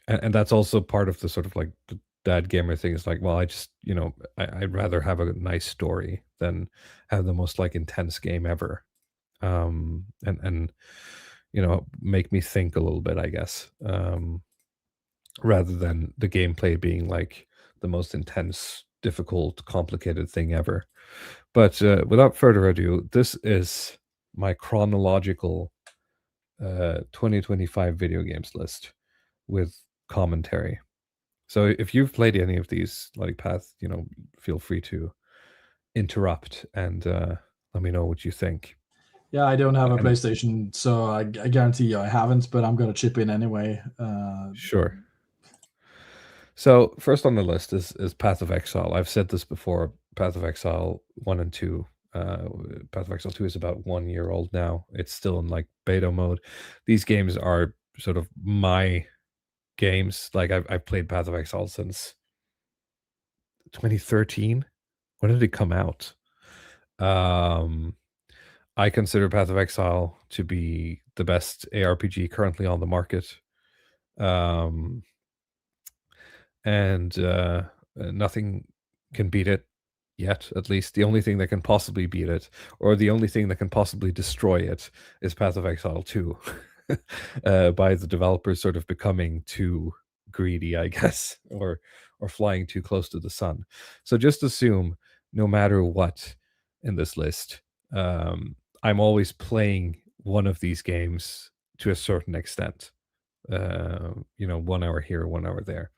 And that's also part of the sort of like the dad gamer thing. Is like, well, I just, I'd rather have a nice story than have the most like intense game ever. And make me think a little bit, I guess, rather than the gameplay being like the most intense, difficult, complicated thing ever. But without further ado, this is my chronological 2025 video games list with commentary. So if you've played any of these, like Path, feel free to interrupt and let me know what you think.
Yeah, I don't have a
And-
PlayStation, so I guarantee you I haven't, but I'm going to chip in anyway.
Sure. So first on the list is Path of Exile. I've said this before. Path of Exile 1 and 2. Path of Exile 2 is about 1 year old now. It's still in like beta mode. These games are sort of my games. Like, I've played Path of Exile since 2013. When did it come out? I consider Path of Exile to be the best ARPG currently on the market. And nothing can beat it yet, at least. The only thing that can possibly beat it, or the only thing that can possibly destroy it, is Path of Exile 2. By the developers sort of becoming too greedy, I guess, or flying too close to the sun. So just assume, no matter what in this list, I'm always playing one of these games to a certain extent. 1 hour here, 1 hour there.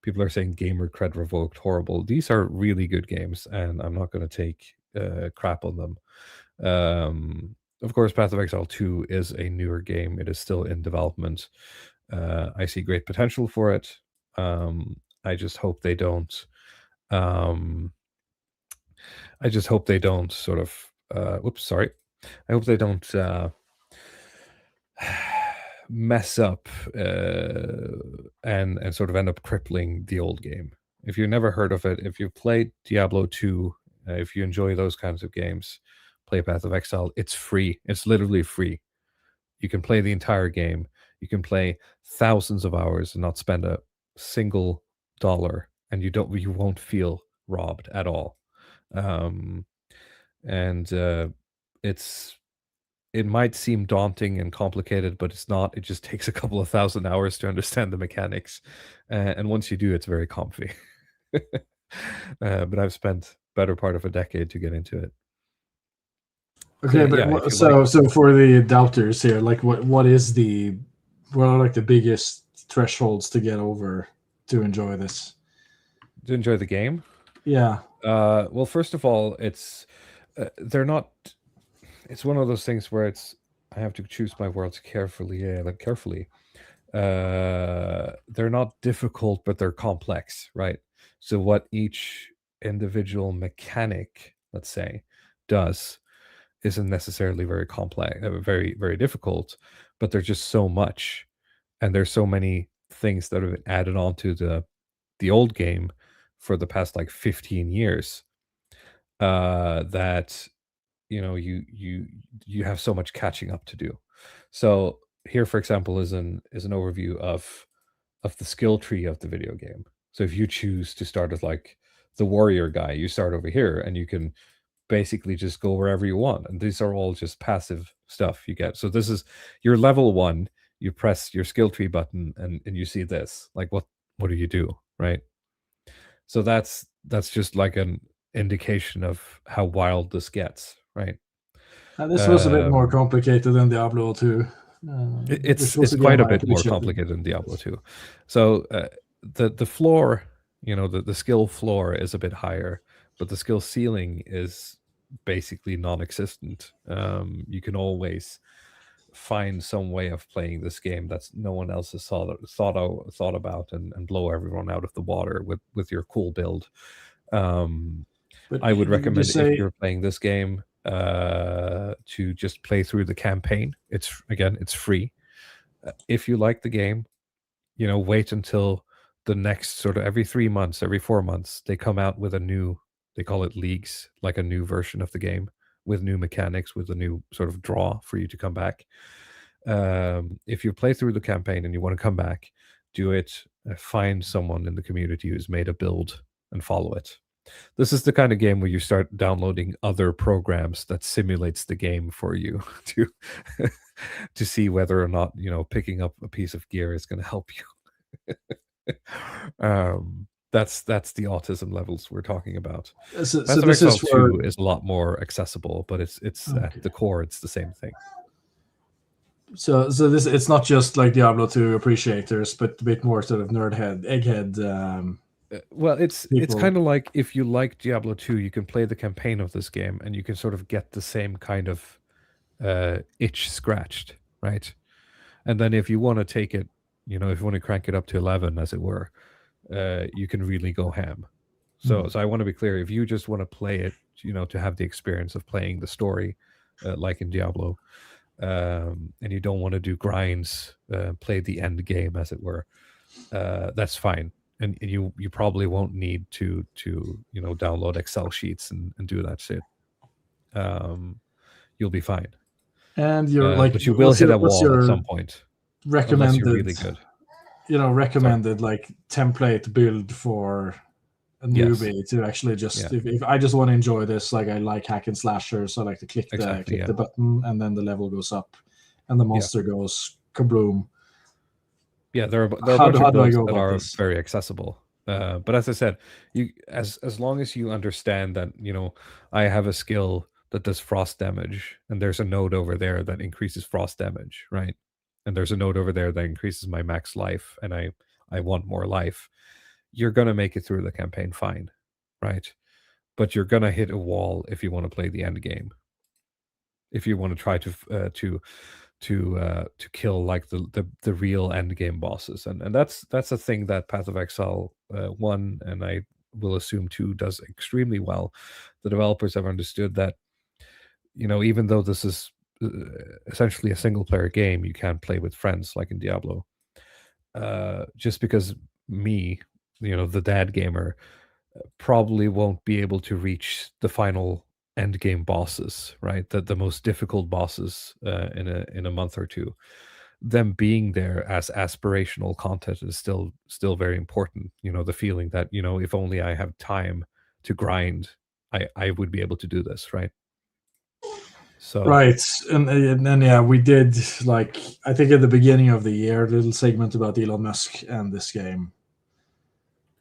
People are saying gamer cred revoked, horrible. These are really good games, and I'm not going to take crap on them. Of course, Path of Exile 2 is a newer game. It is still in development. I see great potential for it. I just hope they don't. I just hope they don't sort of. Oops, sorry. I hope they don't mess up and sort of end up crippling the old game. If you've never heard of it, if you've played Diablo 2, if you enjoy those kinds of games, play Path of Exile. It's free. It's literally free. You can play the entire game. You can play thousands of hours and not spend a single dollar, and you won't feel robbed at all. And it might seem daunting and complicated, but it's not. It just takes a couple of thousand hours to understand the mechanics, and once you do, it's very comfy. But I've spent better part of a decade to get into it.
Okay, but
yeah, if you
so
like-
for the doubters here, like what are like the biggest thresholds to get over to enjoy this?
to enjoy the game.
Yeah.
Well, first of all, it's they're not. It's one of those things where it's I have to choose my words carefully. Yeah, like carefully. They're not difficult, but they're complex, right? So what each individual mechanic, let's say, does isn't necessarily very complex, very difficult, but there's just so much, and there's so many things that have been added on to the old game for the past like 15 years, that you have so much catching up to do. So here, for example, is an overview of the skill tree of the video game. So if you choose to start as like the warrior guy, you start over here, and you can basically just go wherever you want. And these are all just passive stuff you get. So this is your level 1. You press your skill tree button, and you see this. Like what do you do, right? So that's just like an indication of how wild this gets, right?
This was a bit more
Um,
complicated than Diablo 2.
it's
Which was
it's
a game
quite a
I
bit more
appreciated.
complicated than Diablo 2. So the floor, the skill floor is a bit higher, but the skill ceiling is basically non-existent. You can always find some way of playing this game that's no one else has thought about, and blow everyone out of the water with your cool build.
But
I would
did you
recommend, if
say
you're playing this game, to just play through the campaign. It's free. If you like the game, wait until the next sort of every 3 months, every 4 months, they come out with a new, they call it leagues, like a new version of the game with new mechanics, with a new sort of draw for you to come back. If you play through the campaign and you want to come back, do it. Find someone in the community who's made a build and follow it. This is the kind of game where you start downloading other programs that simulates the game for you to to see whether or not picking up a piece of gear is going to help you. That's the autism levels we're talking about.
so
Path of
this is
Exile
for
2 is a lot more accessible, but it's
Okay.
at the core, it's the same thing.
so this it's not just like Diablo 2 appreciators, but a bit more sort of nerdhead, egghead.
Well, it's
People.
kind of like, if you like Diablo 2, you can play the campaign of this game, and you can sort of get the same kind of itch scratched, right? And then if you want to take it, if you want to crank it up to 11, as it were, you can really go ham. So I want to be clear: if you just want to play it, to have the experience of playing the story, like in Diablo, and you don't want to do grinds, play the end game, as it were, that's fine. And you probably won't need to download Excel sheets and do that shit. You'll be fine.
And you're like,
but you will hit a
what's
wall at
your
some point, unless
recommended,
you're really good.
recommended like template build for a newbie to actually just if I just want to enjoy this, like I like hack and slashers, so I like to click the button, and then the level goes up and the monster goes kabloom.
Yeah, there are a bunch of builds that are very accessible. But as I said, as long as you understand that, I have a skill that does frost damage, and there's a node over there that increases frost damage, right? And there's a node over there that increases my max life, and I want more life. You're gonna make it through the campaign fine, right? But you're gonna hit a wall if you want to play the end game. If you want to try to kill like the real end game bosses, and that's a thing that Path of Exile 1, and I will assume 2, does extremely well. The developers have understood that, even though this is essentially a single player game, you can play with friends like in Diablo. Just because me, the dad gamer, probably won't be able to reach the final end game bosses, right? The most difficult bosses in a month or two. Them being there as aspirational content is still very important. The feeling that, if only I have time to grind, I would be able to do this, right? So
right, and then we did, like, I think at the beginning of the year, a little segment about Elon Musk and this game.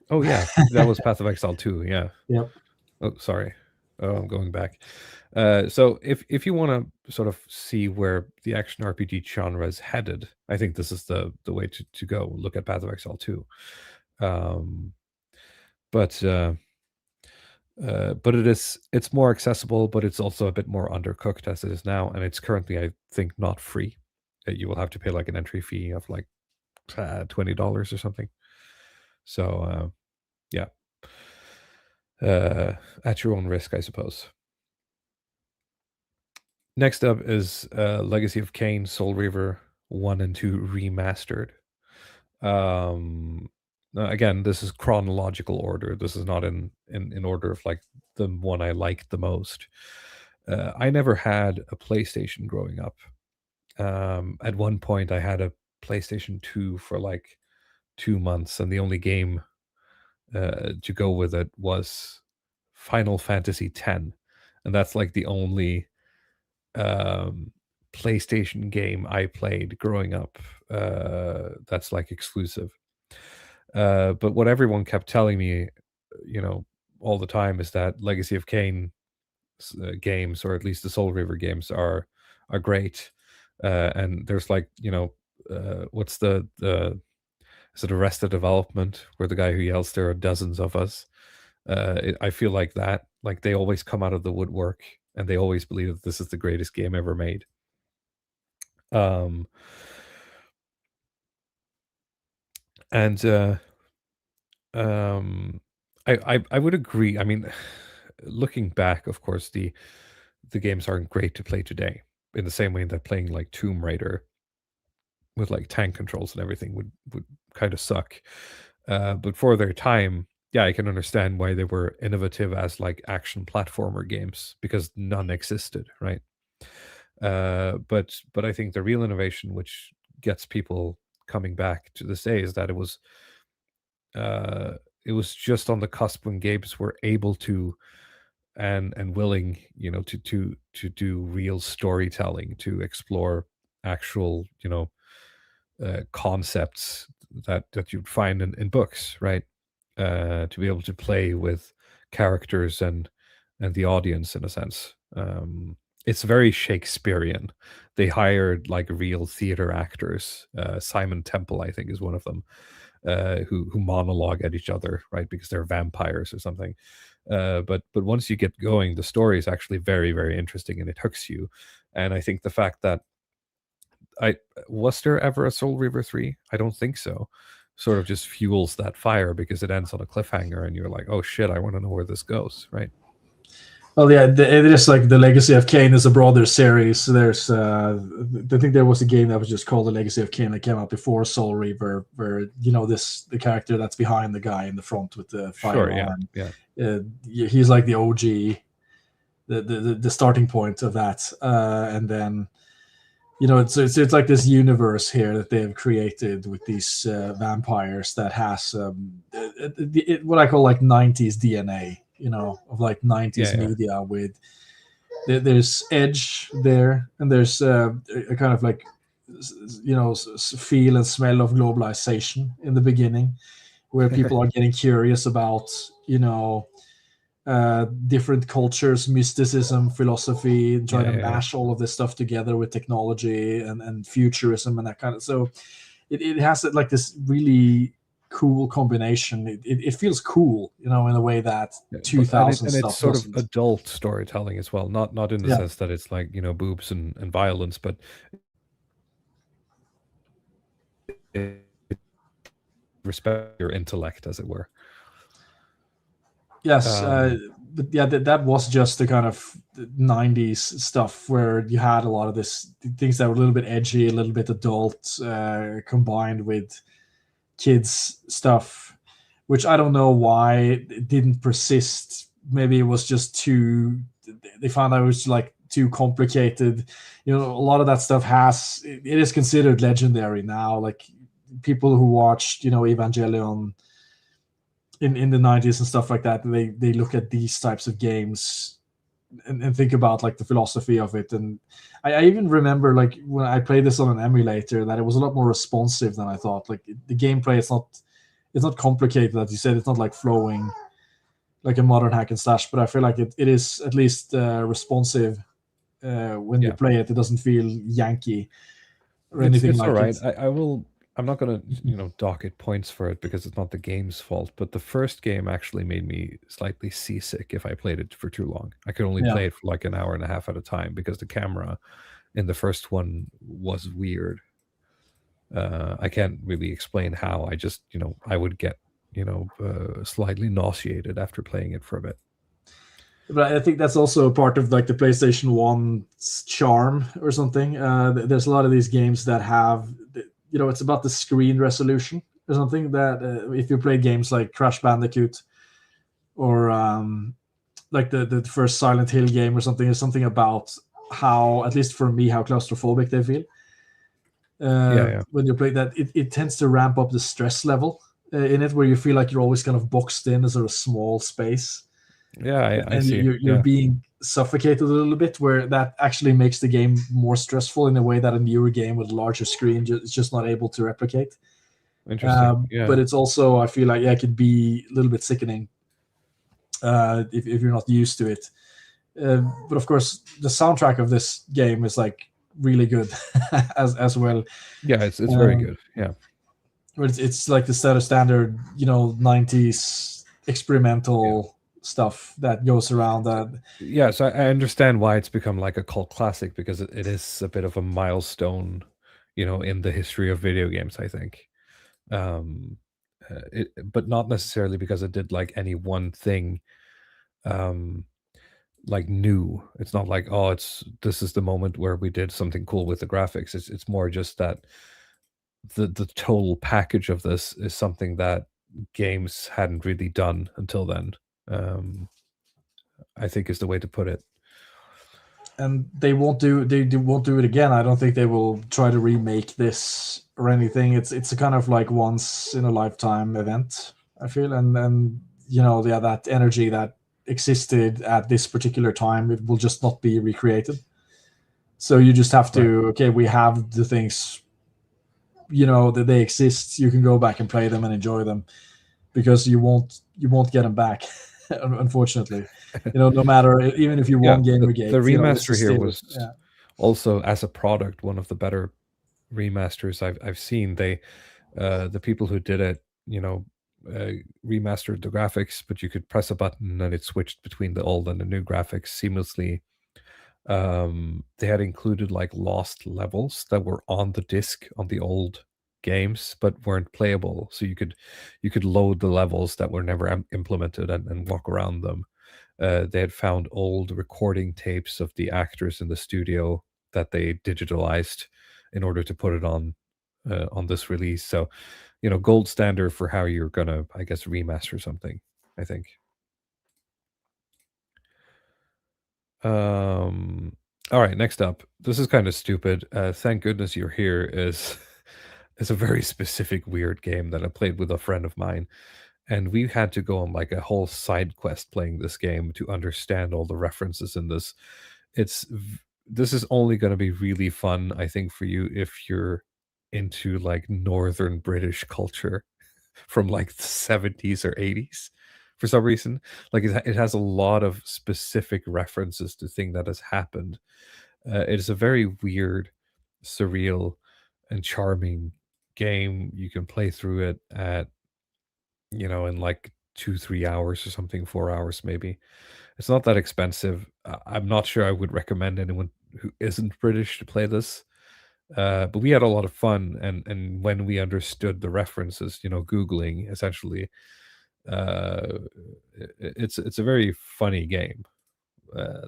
Oh yeah, that was Path of Exile 2. Yeah.
Yep.
Oh, sorry. Oh, I'm going back. So if you want to sort of see where the action RPG genre is headed, I think this is the way to go. Look at Path of Exile 2. But but it's more accessible, but it's also a bit more undercooked as it is now, and it's currently, I think, not free. You will have to pay like an entry fee of like $20 or something. So yeah, at your own risk, I suppose. Next up is Legacy of Kain, Soul Reaver 1 and 2 remastered. Again, this is chronological order. This is not in order of like the one I liked the most. I never had a PlayStation growing up. At one point, I had a PlayStation 2 for like 2 months, and the only game to go with it was Final Fantasy X, and that's like the only PlayStation game I played growing up that's like exclusive. But what everyone kept telling me, all the time, is that Legacy of Kain games, or at least the Soul River games, are great. And there's like, what's the is it Arrested Development, where the guy who yells, "There are dozens of us." I feel like that. Like they always come out of the woodwork, and they always believe that this is the greatest game ever made. And I would agree. I mean, looking back, of course, the games aren't great to play today, in the same way that playing like Tomb Raider with like tank controls and everything would kind of suck. But for their time, yeah, I can understand why they were innovative as like action platformer games, because none existed, right? But I think the real innovation, which gets people coming back to this day, is that it was just on the cusp when games were able to and willing, to do real storytelling, to explore actual, concepts that you'd find in books, right? To be able to play with characters and the audience, in a sense. It's very Shakespearean. They hired like real theater actors. Simon Temple, I think, is one of them, who monologue at each other, right? Because they're vampires or something. But once you get going, the story is actually very, very interesting, and it hooks you. And I think the fact that was there ever a Soul Reaver 3? I don't think so. Sort of just fuels that fire, because it ends on a cliffhanger, and you're like, oh shit, I want to know where this goes, right?
Well, yeah, it is like the Legacy of Kain is a broader series. There's, I think there was a game that was just called the Legacy of Kain that came out before Soul Reaver, where the character that's behind the guy in the front with the firearm.
Sure, yeah.
He's like the OG, the starting point of that, and then it's like this universe here that they've created with these vampires that has what I call like 90s DNA. Of like 90s media with there's edge there, and there's a kind of like feel and smell of globalization in the beginning, where people are getting curious about different cultures, mysticism, philosophy, and trying to mash all of this stuff together with technology and futurism and that kind of. So it has like this really cool combination. It feels cool, in a way that 2000
and
stuff
it's sort
wasn't.
of adult storytelling as well, not in the sense that it's like boobs and violence, but it respect your intellect, as it were.
Yes, but yeah, that was just the kind of 90s stuff where you had a lot of this things that were a little bit edgy, a little bit adult, combined with kids stuff, which I don't know why it didn't persist. Maybe it was just they found out it was like too complicated. A lot of that stuff it is considered legendary now. Like people who watched, Evangelion in the 90s and stuff like that, they look at these types of games and think about like the philosophy of it. And I even remember like when I played this on an emulator, that it was a lot more responsive than I thought. Like the gameplay, it's not complicated, as you said. It's not like flowing like a modern hack and slash, but I feel like it is at least responsive when you play it. It doesn't feel Yankee or anything
it's
like
all right.
it.
I will I'm not gonna dock it points for it because it's not the game's fault. But the first game actually made me slightly seasick if I played it for too long. I could only play it for like an hour and a half at a time because the camera in the first one was weird. I can't really explain how. I just I would get slightly nauseated after playing it for a bit.
But I think that's also a part of like the PlayStation 1's charm or something. There's a lot of these games that have, it's about the screen resolution or something that if you play games like Crash Bandicoot or like the first Silent Hill game or something, is something about how, at least for me, how claustrophobic they feel. When you play that, it tends to ramp up the stress level in it, where you feel like you're always kind of boxed in a sort of small space.
Yeah, I
and
see.
You're being suffocated a little bit, where that actually makes the game more stressful in a way that a newer game with a larger screen is just not able to replicate.
Interesting.
But it's also, I feel like, it could be a little bit sickening if you're not used to it. But of course, the soundtrack of this game is like really good as well.
Yeah, it's very good. Yeah,
but it's like the standard 90s experimental stuff that goes around that.
Yeah, so I understand why it's become like a cult classic, because it is a bit of a milestone, in the history of video games, I think. But not necessarily because it did like any one thing like new. It's not like, oh, this is the moment where we did something cool with the graphics. It's more just that the total package of this is something that games hadn't really done until then. I think is the way to put it.
And they won't do it again. I don't think they will try to remake this or anything. It's a kind of like once in a lifetime event, I feel. And that energy that existed at this particular time, it will just not be recreated. So you just have to, okay, we have the things, that they exist. You can go back and play them and enjoy them, because you won't get them back. Unfortunately, no matter, even if you won Gamergate,
the remaster here was also, as a product, one of the better remasters I've seen. They the people who did it, remastered the graphics, but you could press a button and it switched between the old and the new graphics seamlessly. They had included like lost levels that were on the disc on the old games but weren't playable, so you could load the levels that were never implemented and walk around them. They had found old recording tapes of the actors in the studio that they digitalized in order to put it on this release. So gold standard for how you're gonna, I guess, remaster something, I think. All right, next up, this is kind of stupid. Thank goodness you're here is a very specific weird game that I played with a friend of mine, and we had to go on like a whole side quest playing this game to understand all the references in this. This is only going to be really fun, I think, for you if you're into like northern British culture from like the 70s or 80s. For some reason, like it has a lot of specific references to things that has happened. It is a very weird, surreal, and charming game. You can play through it at in like 2-3 hours or something, 4 hours maybe. It's not that expensive. I'm not sure I would recommend anyone who isn't British to play this. But we had a lot of fun, and when we understood the references, Googling essentially, it's a very funny game.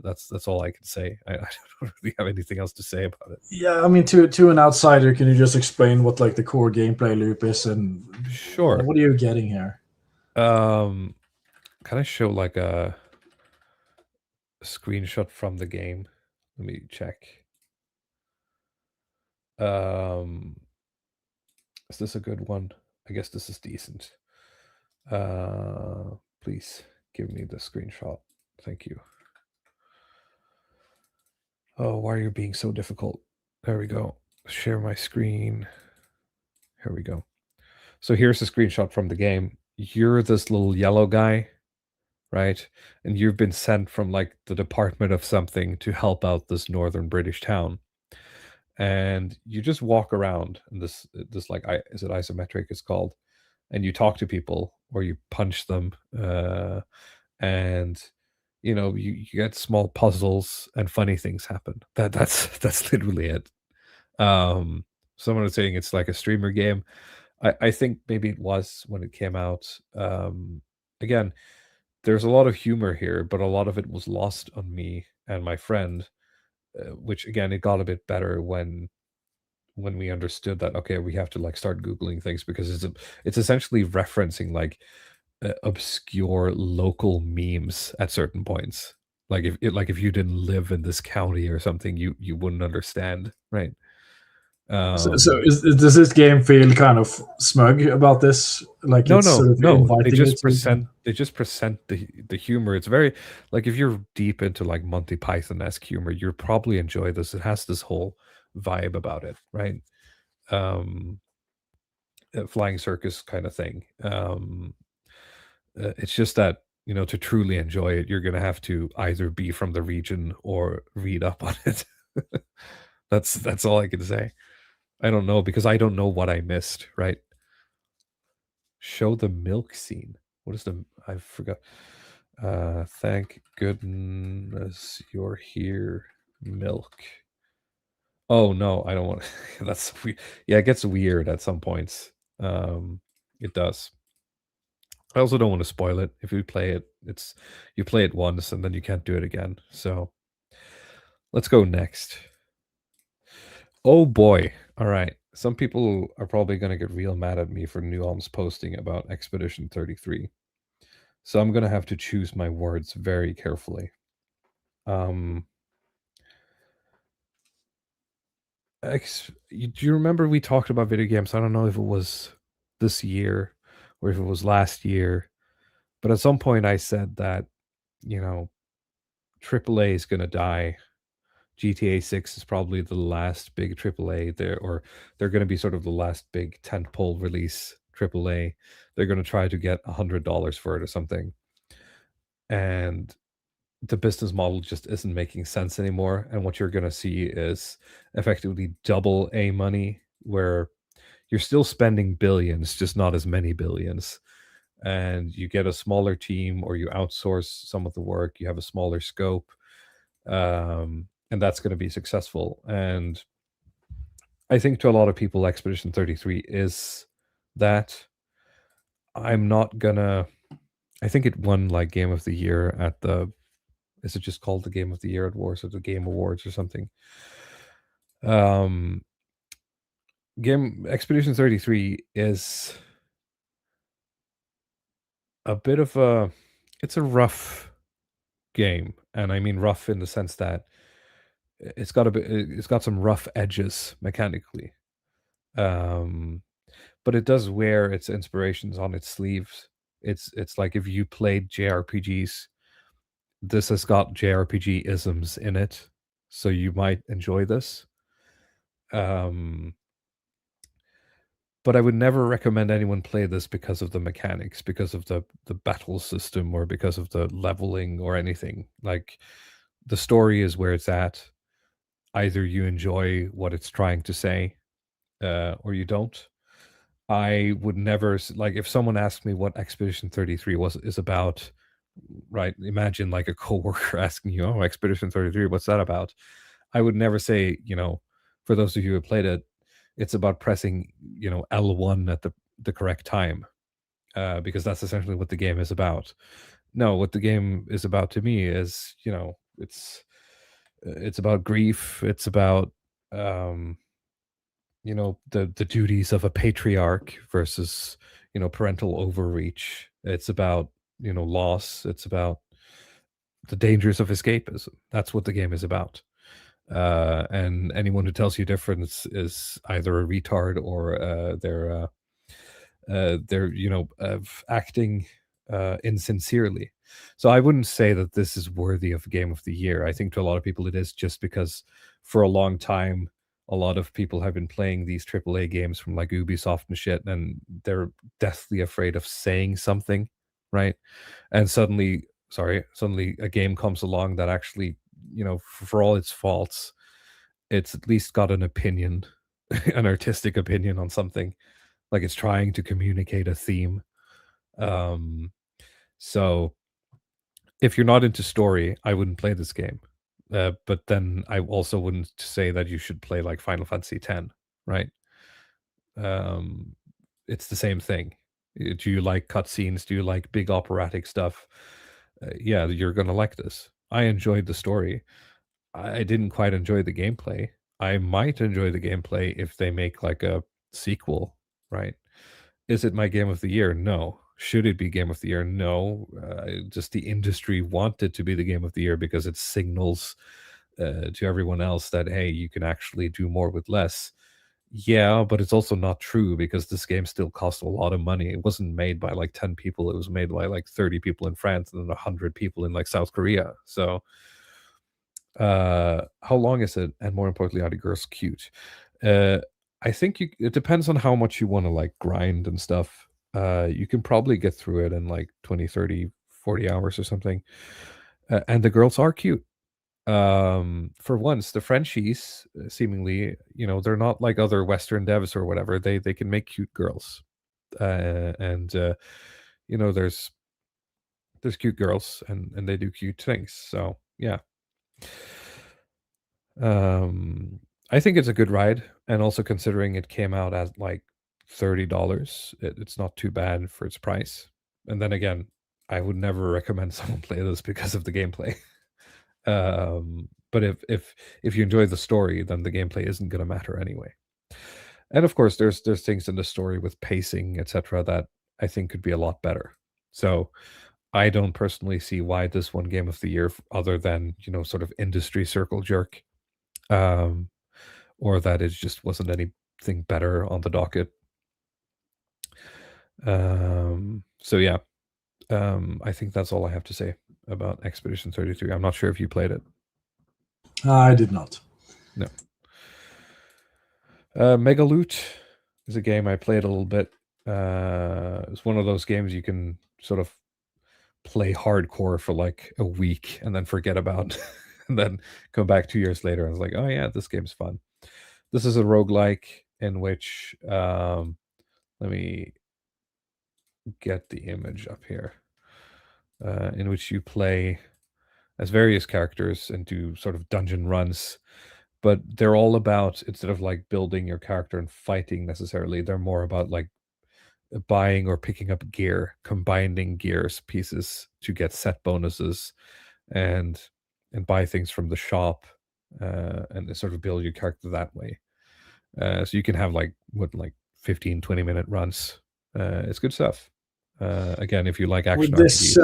That's all I can say. I don't really have anything else to say about it.
Yeah, I mean, to an outsider, can you just explain what like the core gameplay loop is, and
sure,
what are you getting here?
Can I show like a screenshot from the game? Let me check. Is this a good one? I guess this is decent. Please give me the screenshot. Thank you. Oh, why are you being so difficult? There we go. Share my screen. Here we go. So here's a screenshot from the game. You're this little yellow guy, right? And you've been sent from like the department of something to help out this northern British town. and you just walk around in this like, is it isometric? It's called, and you talk to people or you punch them, and you get small puzzles and funny things happen. That's literally it. Someone was saying it's like a streamer game. I think maybe it was when it came out. Again, there's a lot of humor here, but a lot of it was lost on me and my friend, which again, it got a bit better when we understood that, okay, we have to like start googling things, because it's essentially referencing like obscure local memes at certain points. Like if you didn't live in this county or something, you wouldn't understand, right?
Does this game feel kind of smug about this? Like
No,
it's
no,
sort of
no.
inviting you to-
They just present the humor. It's very like, if you're deep into like Monty Python-esque humor, you'll probably enjoy this. It has this whole vibe about it, right? A flying circus kind of thing. It's just that, to truly enjoy it, you're gonna have to either be from the region or read up on it. That's all I can say. I don't know, because I don't know what I missed, right? Show the milk scene. What is I forgot. Thank goodness you're here, milk. Oh no, I don't want that's weird. Yeah, it gets weird at some points. It does. I also don't want to spoil it. If you play it, you play it once and then you can't do it again. So let's go next. Oh boy. All right. Some people are probably going to get real mad at me for Nuom's posting about Expedition 33. So I'm going to have to choose my words very carefully. Do you remember we talked about video games? I don't know if it was this year or if it was last year, but at some point I said that, AAA is going to die. GTA 6 is probably the last big AAA there, or they're going to be sort of the last big tentpole release AAA. They're going to try to get $100 for it or something. And the business model just isn't making sense anymore. And what you're going to see is effectively double A money, where you're still spending billions, just not as many billions. And you get a smaller team, or you outsource some of the work, you have a smaller scope. And that's going to be successful. And I think to a lot of people, Expedition 33 is that. I'm not gonna. I think it won like Game of the Year at the. Is it just called the Game of the Year at Wars, or the Game Awards or something? Game Expedition 33 is a bit of a. It's a rough game, and I mean rough in the sense that it's got some rough edges mechanically, but it does wear its inspirations on its sleeves. It's like, if you played JRPGs, this has got JRPG isms in it, so you might enjoy this. But I would never recommend anyone play this because of the mechanics, because of the battle system, or because of the leveling or anything. Like, the story is where it's at. Either you enjoy what it's trying to say, or you don't. I would never, like, if someone asked me what Expedition 33 is about, right? Imagine like a coworker asking you, "Oh, Expedition 33, what's that about?" I would never say, for those of you who played it, it's about pressing, L1 at the correct time, because that's essentially what the game is about. No, what the game is about to me is, it's about grief. It's about the duties of a patriarch versus parental overreach. It's about loss. It's about the dangers of escapism. That's what the game is about. And anyone who tells you different is either a retard, or they're acting insincerely. So I wouldn't say that this is worthy of Game of the Year. I think to a lot of people it is, just because for a long time a lot of people have been playing these AAA games from like Ubisoft and shit, and they're deathly afraid of saying something, right? And suddenly a game comes along that actually, for all its faults, it's at least got an opinion, an artistic opinion on something. Like it's trying to communicate a theme. So if you're not into story, I wouldn't play this game. But then I also wouldn't say that you should play like Final Fantasy X, right? It's the same thing. Do you like cutscenes? Do you like big operatic stuff? Yeah, you're gonna like this. I enjoyed the story. I didn't quite enjoy the gameplay. I might enjoy the gameplay if they make like a sequel, right? Is it my game of the year? No. Should it be game of the year? No. Just the industry want it to be the game of the year because it signals to everyone else that, hey, you can actually do more with less. Yeah, but it's also not true because this game still cost a lot of money. It wasn't made by like 10 people. It was made by like 30 people in France and then 100 people in like South Korea. So how long is it? And more importantly, are the girls cute? I think it depends on how much you want to like grind and stuff. You can probably get through it in like 20, 30, 40 hours or something. And the girls are cute. For once, the Frenchies seemingly, they're not like other Western devs or whatever. They can make cute girls. And there's cute girls and they do cute things. So yeah. I think it's a good ride, and also considering it came out at like $30, it's not too bad for its price. And then again, I would never recommend someone play this because of the gameplay. But if you enjoy the story, then the gameplay isn't going to matter anyway. And of course, there's things in the story with pacing, etc., that I think could be a lot better. So I don't personally see why this won Game of the Year, other than sort of industry circle jerk. Or that it just wasn't anything better on the docket. So yeah, I think that's all I have to say about Expedition 33. I'm not sure if you played it.
I did not.
No. Megaloot is a game I played a little bit. It's one of those games you can sort of play hardcore for like a week and then forget about, and then come back 2 years later and it's like, oh yeah, this game's fun. This is a roguelike in which, let me get the image up here, in which you play as various characters and do sort of dungeon runs, but they're all about, instead of like building your character and fighting necessarily, they're more about like buying or picking up gear, combining gears pieces to get set bonuses, and buy things from the shop, and sort of build your character that way. So you can have like 15-20 minute runs. It's good stuff. Again, if you like action,
would this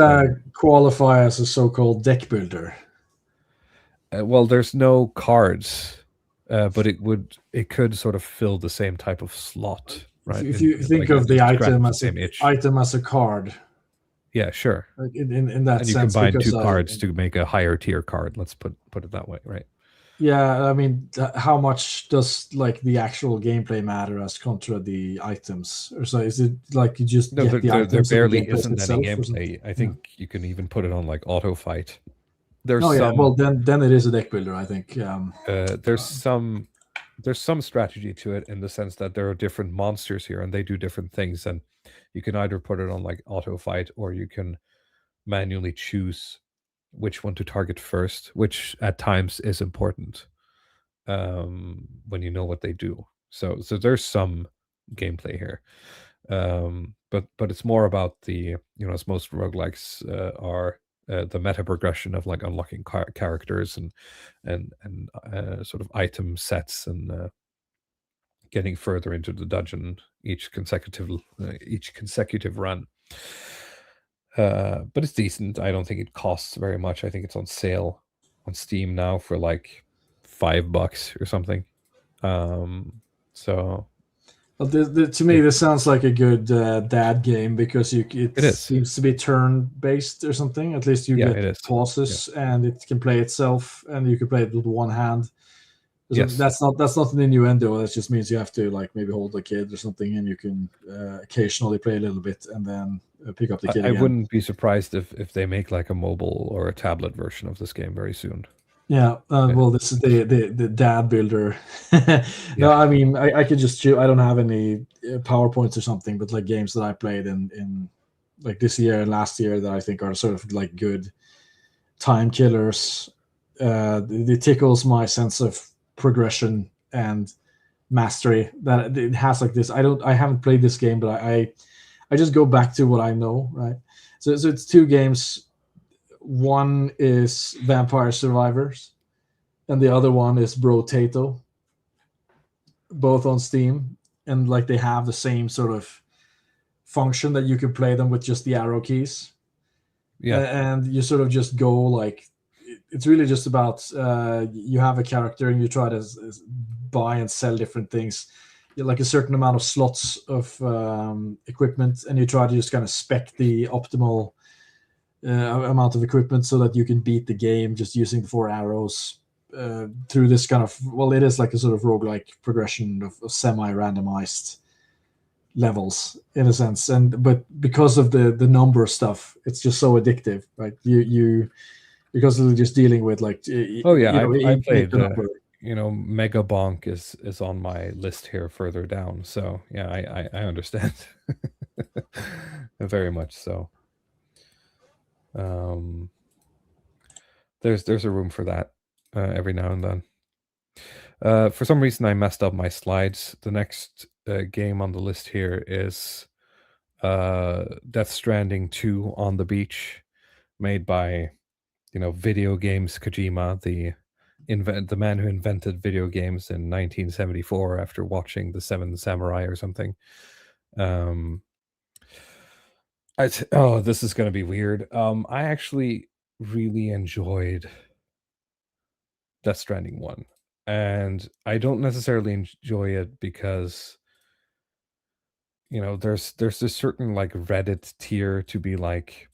qualify as a so-called deck builder?
Well, there's no cards, but it could sort of fill the same type of slot, right?
If you think of the item as a card.
Yeah, sure.
In that
and
sense,
you combine two cards to make a higher tier card. Let's put it that way, right?
Yeah, I mean, how much does like the actual gameplay matter as contra the items? Or so is it like you just get the items?
There barely isn't any gameplay. I think you can even put it on like auto fight. There's
well then it is a deck builder, I think.
There's some strategy to it, in the sense that there are different monsters here and they do different things, and you can either put it on like auto fight, or you can manually choose which one to target first, which at times is important when you know what they do. So there's some gameplay here, but it's more about the, as most roguelikes are, the meta progression of like unlocking characters and sort of item sets, and getting further into the dungeon each consecutive run. But it's decent. I don't think it costs very much. I think it's on sale on Steam now for like $5 or something. So
well, to me, this sounds like a good dad game, because it seems to be turn-based or something. At least you get pauses, and it can play itself, and you can play it with one hand. So
yes.
That's not an innuendo. That just means you have to like maybe hold a kid or something, and you can occasionally play a little bit and then pick up the kid.
I wouldn't be surprised if they make like a mobile or a tablet version of this game very soon.
Yeah, well, this is the dad builder. No,
Yeah.
I mean, I could just choose. I don't have any PowerPoints or something, but like games that I played in like this year and last year that I think are sort of like good time killers. It tickles my sense of progression and mastery that it has like this. I haven't played this game, but I just go back to what I know, right? So it's two games. One is Vampire Survivors, and the other one is Brotato, both on Steam, and like they have the same sort of function that you can play them with just the arrow keys,
Yeah.
and you sort of just go like it's really just about you have a character and you try to buy and sell different things. You like a certain amount of slots of equipment, and you try to just kind of spec the optimal amount of equipment so that you can beat the game just using the four arrows through this kind of, well, it is like a sort of roguelike progression of semi-randomized levels in a sense, and but because of the number stuff, it's just so addictive, right? You because they're just dealing with like
Oh yeah, I
infinite
played
number.
Mega Bonk is on my list here further down. So yeah, I understand. Very much so. There's a room for that every now and then. For some reason, I messed up my slides. The next game on the list here is Death Stranding 2 on the Beach, made by Video Games Kojima, the man who invented video games in 1974 after watching The Seven Samurai or something. This is going to be weird. I actually really enjoyed Death Stranding 1. And I don't necessarily enjoy it because there's this certain like Reddit tier to be like,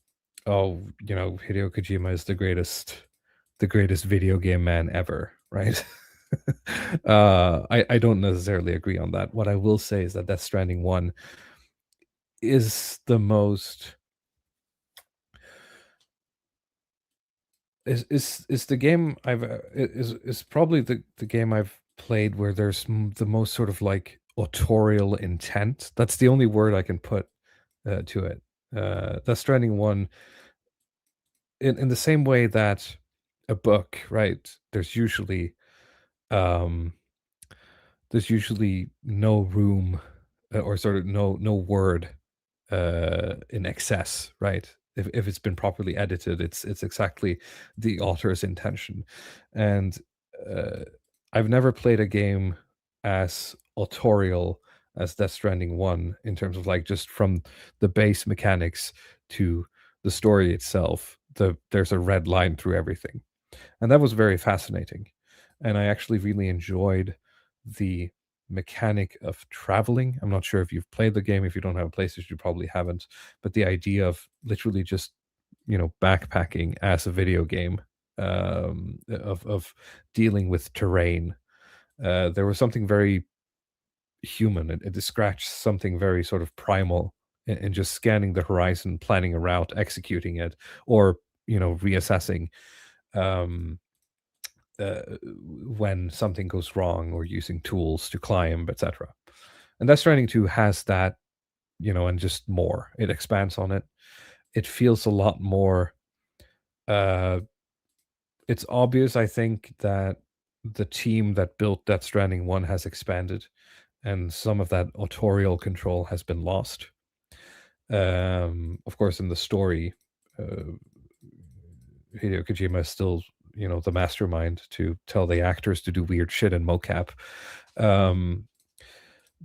oh, Hideo Kojima is the greatest video game man ever, right? I don't necessarily agree on that. What I will say is that Death Stranding 1 is the most is the game I've is probably the game I've played where there's the most sort of like autorial intent. That's the only word I can put to it. Death Stranding 1, in the same way that a book, right? Um there's usually no room or sort of no word in excess, right? If it's been properly edited, it's exactly the author's intention. And uh, I've never played a game as autorial as Death Stranding 1 in terms of like just from the base mechanics to the story itself. There's a red line through everything. And that was very fascinating. And I actually really enjoyed the mechanic of traveling. I'm not sure if you've played the game. If you don't have a PlayStation, you probably haven't. But the idea of literally just, backpacking as a video game, of dealing with terrain. There was something very human. It scratched something very sort of primal in just scanning the horizon, planning a route, executing it, or, reassessing um, when something goes wrong or using tools to climb, etc. And Death Stranding 2 has that, and just more. It expands on it. It feels a lot more. It's obvious, I think, that the team that built Death Stranding 1 has expanded, and some of that autorial control has been lost. Of course, in the story, Hideo Kojima is still, the mastermind to tell the actors to do weird shit in mocap.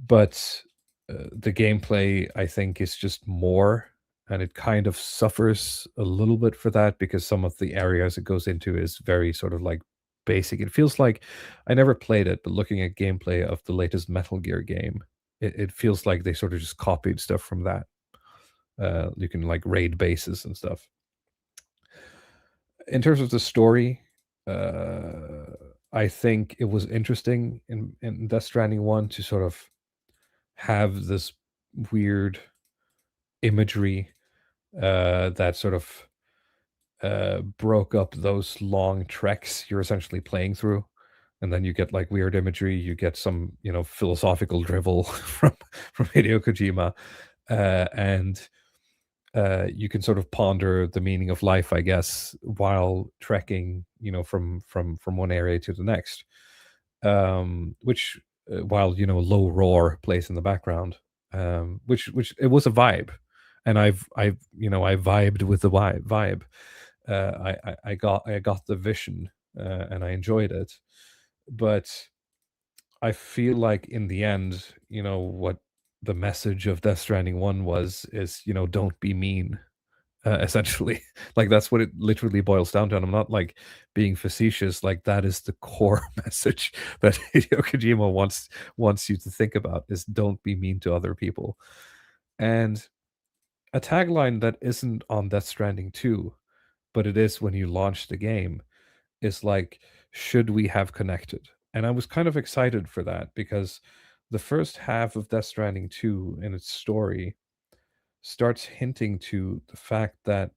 But the gameplay, I think, is just more, and it kind of suffers a little bit for that because some of the areas it goes into is very sort of like basic. It feels like I never played it, but looking at gameplay of the latest Metal Gear game, it feels like they sort of just copied stuff from that. You can like raid bases and stuff. In terms of the story, I think it was interesting in Death Stranding 1 to sort of have this weird imagery that sort of broke up those long treks you're essentially playing through, and then you get like weird imagery, you get some philosophical drivel from Hideo Kojima, and you can sort of ponder the meaning of life, I guess, while trekking, from one area to the next. Which while low roar plays in the background, which it was a vibe, and I vibed with the vibe. I got the vision, and I enjoyed it, but I feel like in the end, what the message of Death Stranding 1 is, don't be mean, essentially. Like, that's what it literally boils down to, and I'm not, like, being facetious, like, that is the core message that Hideo Kojima wants you to think about, is don't be mean to other people. And a tagline that isn't on Death Stranding 2, but it is when you launch the game, is like, should we have connected? And I was kind of excited for that, because the first half of Death Stranding 2 in its story starts hinting to the fact that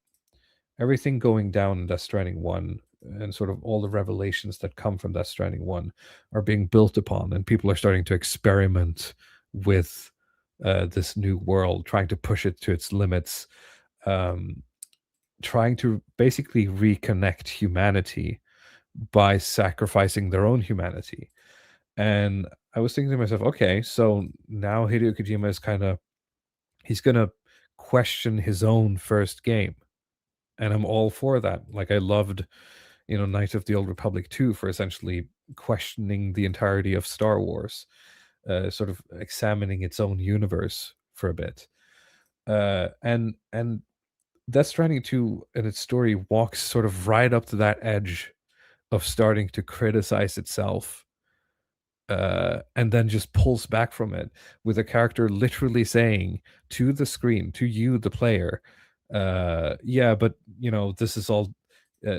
everything going down in Death Stranding 1 and sort of all the revelations that come from Death Stranding 1 are being built upon, and people are starting to experiment with this new world, trying to push it to its limits, trying to basically reconnect humanity by sacrificing their own humanity. And I was thinking to myself, okay, so now Hideo Kojima is he's going to question his own first game. And I'm all for that. Like, I loved, Knights of the Old Republic 2 for essentially questioning the entirety of Star Wars, sort of examining its own universe for a bit. And Death Stranding 2 and its story walks sort of right up to that edge of starting to criticize itself, and then just pulls back from it, with a character literally saying to the screen, to you, the player, yeah, but this is all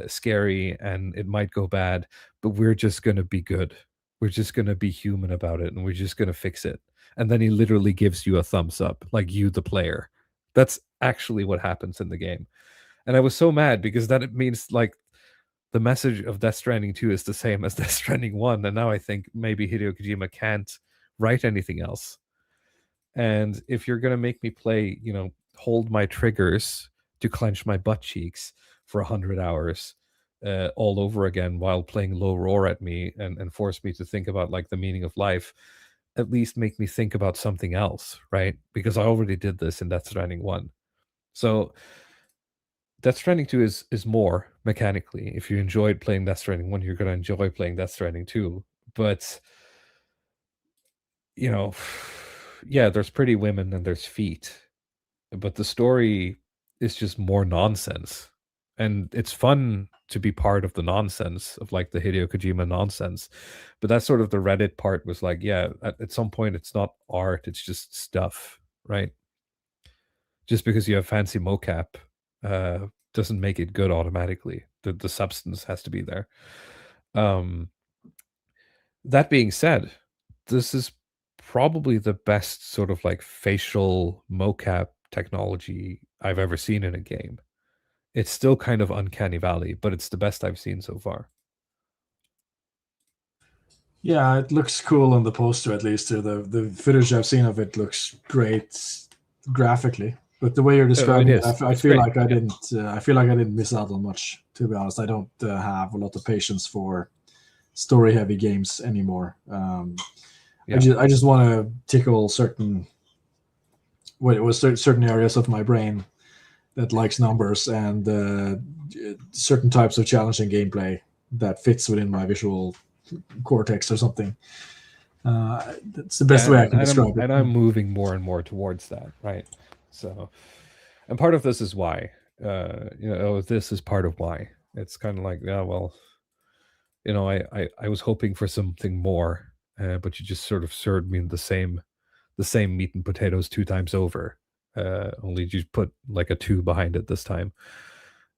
scary and it might go bad, but we're just going to be good. We're just going to be human about it, and we're just going to fix it. And then he literally gives you a thumbs up, like, you, the player. That's actually what happens in the game. And I was so mad, because then it means, like, the message of Death Stranding 2 is the same as Death Stranding 1, and now I think maybe Hideo Kojima can't write anything else. And if you're going to make me play, hold my triggers to clench my butt cheeks for 100 hours all over again while playing low roar at me, and force me to think about, like, the meaning of life, at least make me think about something else, right? Because I already did this in Death Stranding 1. So Death Stranding 2 is more mechanically. If you enjoyed playing Death Stranding 1, you're going to enjoy playing Death Stranding 2. But, yeah, there's pretty women and there's feet. But the story is just more nonsense. And it's fun to be part of the nonsense, of, like, the Hideo Kojima nonsense. But that's sort of the Reddit part, was like, yeah, at some point it's not art, it's just stuff, right? Just because you have fancy mocap doesn't make it good automatically. The substance has to be there. That being said, this is probably the best sort of, like, facial mocap technology I've ever seen in a game. It's still kind of uncanny valley, but it's the best I've seen so far.
Yeah, it looks cool on the poster, at least. The footage I've seen of it looks great graphically. But the way you're describing it, I feel like I didn't. I feel like I didn't miss out on much. To be honest, I don't have a lot of patience for story-heavy games anymore. I just want to tickle certain certain areas of my brain that likes numbers, and certain types of challenging gameplay that fits within my visual cortex or something. That's the best way I can describe it.
And I'm moving more and more towards that, right? So, and part of this is why, this is part of why. It's kind of like, yeah, well, I was hoping for something more, but you just sort of served me the same meat and potatoes 2 times over. Only you put, like, a 2 behind it this time.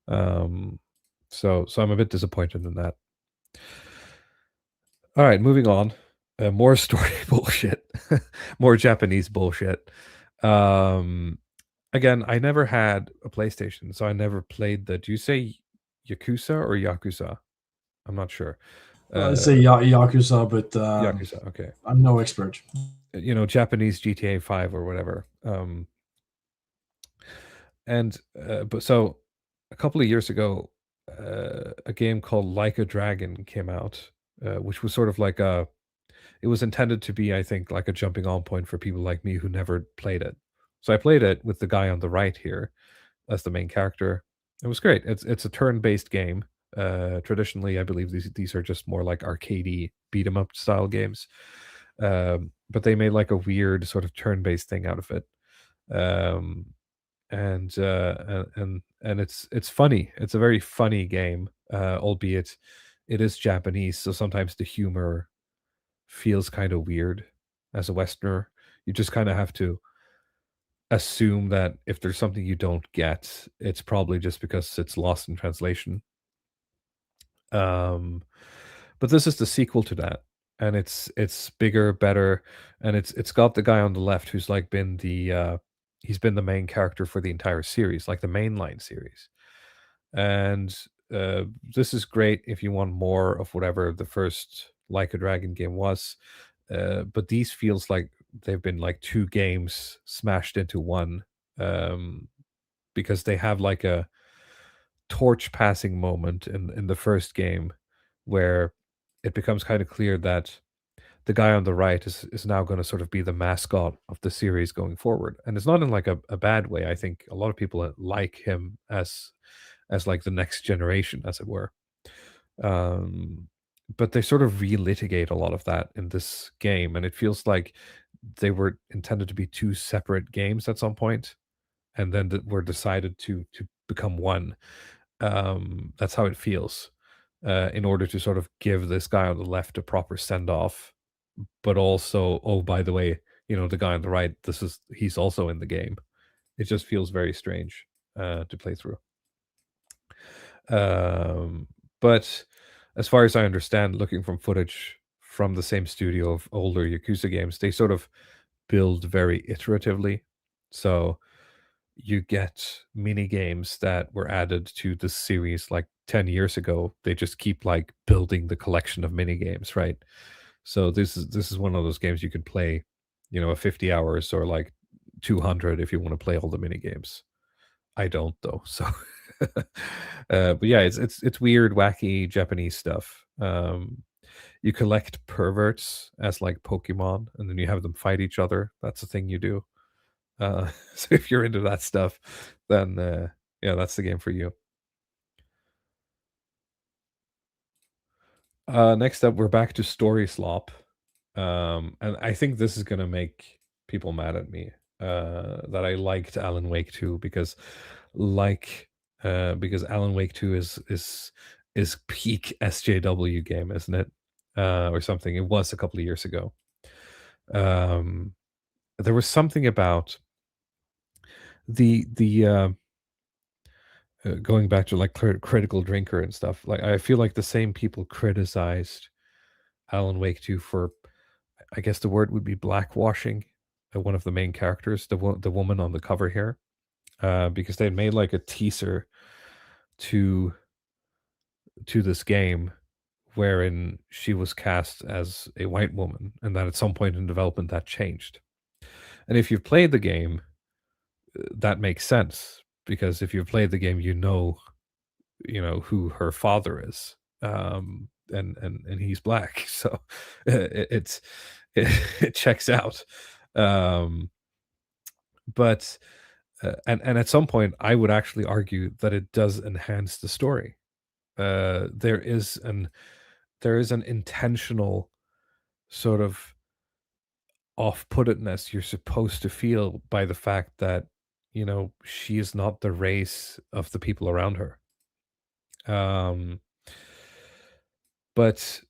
So I'm a bit disappointed in that. All right, moving on. More story bullshit, more Japanese bullshit. Again, I never had a PlayStation, so I never played the. Do you say Yakuza or Yakuza. I'm not sure.
I say Yakuza, but
Yakuza. Okay.
I'm no expert.
Japanese GTA 5 or whatever. But so a couple of years ago, a game called Like a Dragon came out, which was sort of like it was intended to be, I think, like a jumping on point for people like me who never played it. So I played it with the guy on the right here as the main character. It was great. It's a turn-based game. Traditionally, I believe these are just more like arcadey beat 'em up style games. But they made like a weird sort of turn-based thing out of it. And it's funny. It's a very funny game, albeit it is Japanese, so sometimes the humor feels kind of weird as a Westerner. You just kind of have to assume that if there's something you don't get, it's probably just because it's lost in translation. But this is the sequel to that, and it's bigger, better, and it's got the guy on the left who's like been he's been the main character for the entire series, like the mainline series. And this is great if you want more of whatever the first Like a Dragon game was. But these feels like they've been like two games smashed into one, because they have like a torch passing moment in the first game where it becomes kind of clear that the guy on the right is now going to sort of be the mascot of the series going forward, and it's not in like a bad way. I think a lot of people like him as like the next generation, as it were. But they sort of relitigate a lot of that in this game, and it feels like they were intended to be two separate games at some point, and then were decided to become one. That's how it feels. In order to sort of give this guy on the left a proper send off, but also, oh, by the way, the guy on the right, he's also in the game. It just feels very strange to play through. But as far as I understand, looking from footage from the same studio of older Yakuza games, they sort of build very iteratively. So you get mini games that were added to the series like 10 years ago. They just keep like building the collection of mini games, right? So this is one of those games you could play, 50 hours or like 200 if you want to play all the mini games. I don't though. So but yeah, it's weird, wacky Japanese stuff. You collect perverts as like Pokemon, and then you have them fight each other. That's the thing you do. So if you're into that stuff, then yeah, that's the game for you. Next up, we're back to Story Slop. And I think this is gonna make people mad at me, that I liked Alan Wake 2 because Alan Wake 2 is peak SJW game, isn't it? Or something. It was a couple of years ago. There was something about the going back to like critical drinker and stuff. Like I feel like the same people criticized Alan Wake 2 for, I guess the word would be blackwashing one of the main characters, the woman on the cover here, because they made like a teaser to this game wherein she was cast as a white woman, and that at some point in development that changed. And if you've played the game, that makes sense, because if you've played the game, you know who her father is, and he's black, so it checks out. But and at some point, I would actually argue that it does enhance the story. There is an intentional sort of off-puttedness you're supposed to feel by the fact that she is not the race of the people around her. But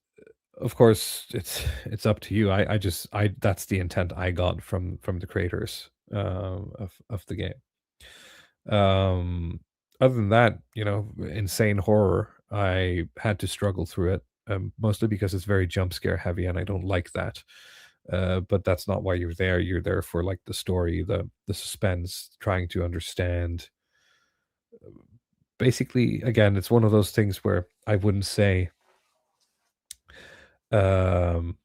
of course, it's up to you. I that's the intent I got from the creators of the game. Other than that, insane horror, I had to struggle through it, mostly because it's very jump scare heavy, and I don't like that. But that's not why you're there. You're there for like the story, the suspense, trying to understand basically, again, it's one of those things where I wouldn't say um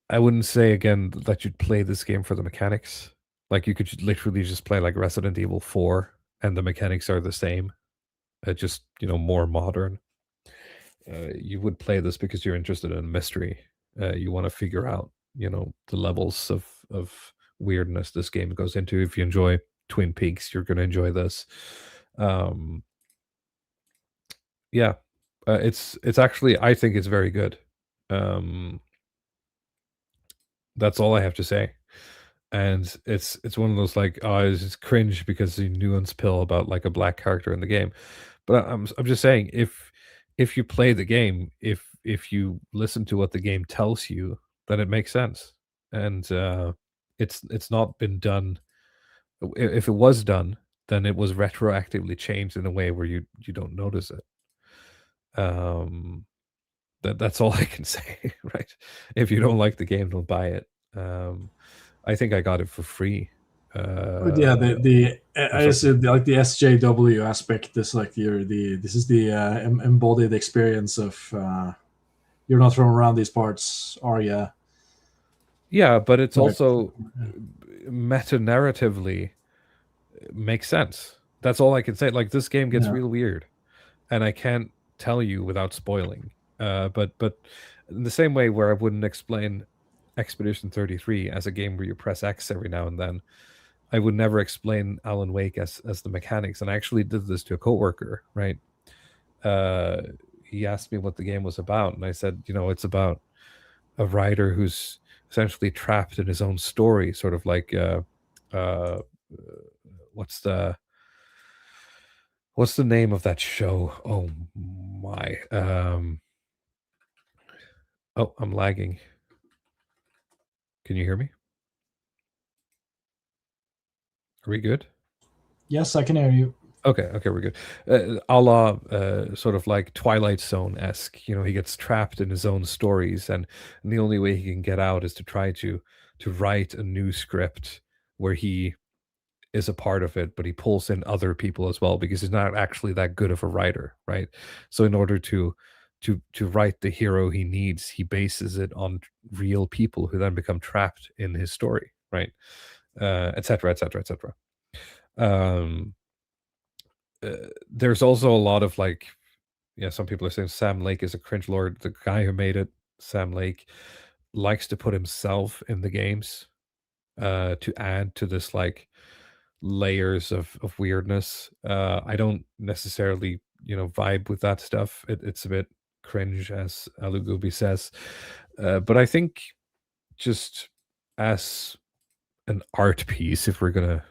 I wouldn't say again that you'd play this game for the mechanics. Like you could literally just play like Resident Evil 4 and the mechanics are the same. Just, more modern. You would play this because you're interested in mystery. You want to figure out, the levels of weirdness this game goes into. If you enjoy Twin Peaks, you're going to enjoy this. Yeah, it's actually, I think it's very good. That's all I have to say. And it's one of those like, oh, it's cringe because the nuance pill about like a black character in the game. But I'm just saying, if you play the game, if you listen to what the game tells you, then it makes sense. And it's not been done. If it was done, then it was retroactively changed in a way where you don't notice it. That's all I can say, right? If you don't like the game, don't buy it. I think I got it for free.
But yeah, I assume like the SJW aspect is like this is the embodied experience of you're not from around these parts, are you?
Yeah, but it's also meta narratively makes sense. That's all I can say. Like this game gets real weird, and I can't tell you without spoiling. But in the same way where I wouldn't explain Expedition 33 as a game where you press X every now and then, I would never explain Alan Wake as the mechanics. And I actually did this to a coworker, right? He asked me what the game was about, and I said, it's about a writer who's essentially trapped in his own story, sort of like what's the name of that show? Oh my. Oh, I'm lagging. Can you hear me? Are we good?
Yes, I can hear you.
Okay, we're good. A la sort of like Twilight Zone-esque. He gets trapped in his own stories, and the only way he can get out is to try to write a new script where he is a part of it, but he pulls in other people as well because he's not actually that good of a writer, right? So in order to write the hero he needs, he bases it on real people who then become trapped in his story, right? Etc. Etc. Etc. There's also a lot of like, some people are saying Sam Lake is a cringe lord. The guy who made it, Sam Lake, likes to put himself in the games to add to this like layers of weirdness. I don't necessarily, vibe with that stuff. It's a bit cringe, as Alugubi says. But I think just as an art piece, if we're gonna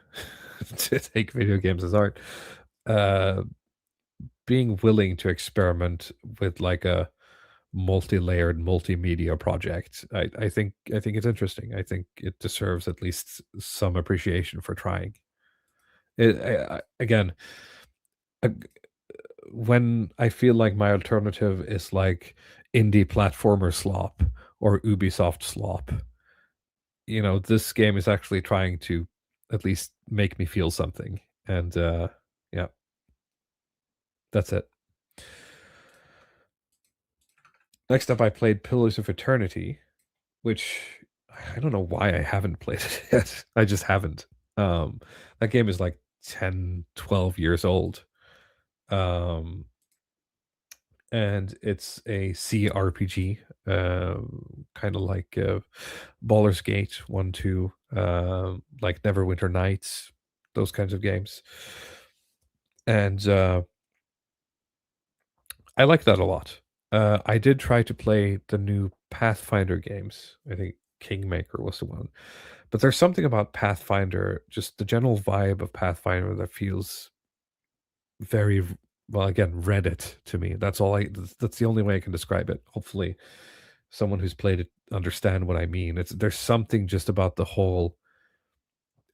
to take video games as art, being willing to experiment with like a multi-layered multimedia project, I think it's interesting. I think it deserves at least some appreciation for trying. Again, when I feel like my alternative is like indie platformer slop or Ubisoft slop, this game is actually trying to at least make me feel something. And yeah, that's it. Next up, I played Pillars of Eternity, which I don't know why I haven't played it yet. I just haven't. That game is like 10, 12 years old. And it's a CRPG, kind of like Baldur's Gate 1, 2, like Neverwinter Nights, those kinds of games. And I like that a lot. I did try to play the new Pathfinder games. I think Kingmaker was the one. But there's something about Pathfinder, just the general vibe of Pathfinder, that feels very, well, again, Reddit to me. That's the only way I can describe it. Hopefully someone who's played it understand what I mean. There's something just about the whole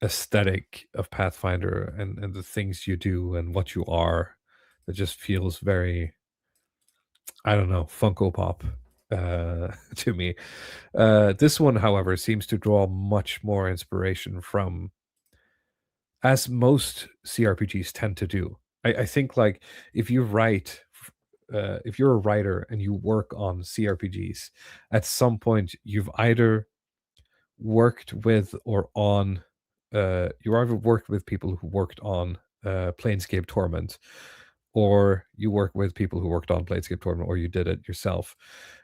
aesthetic of Pathfinder and the things you do and what you are that just feels very, I don't know, Funko Pop to me. This one, however, seems to draw much more inspiration from, as most CRPGs tend to do. I think like if you write, if you're a writer and you work on CRPGs, at some point you've either worked with or on, you either worked with people who worked on Planescape Torment, or you work with people who worked on Planescape Torment, or you did it yourself.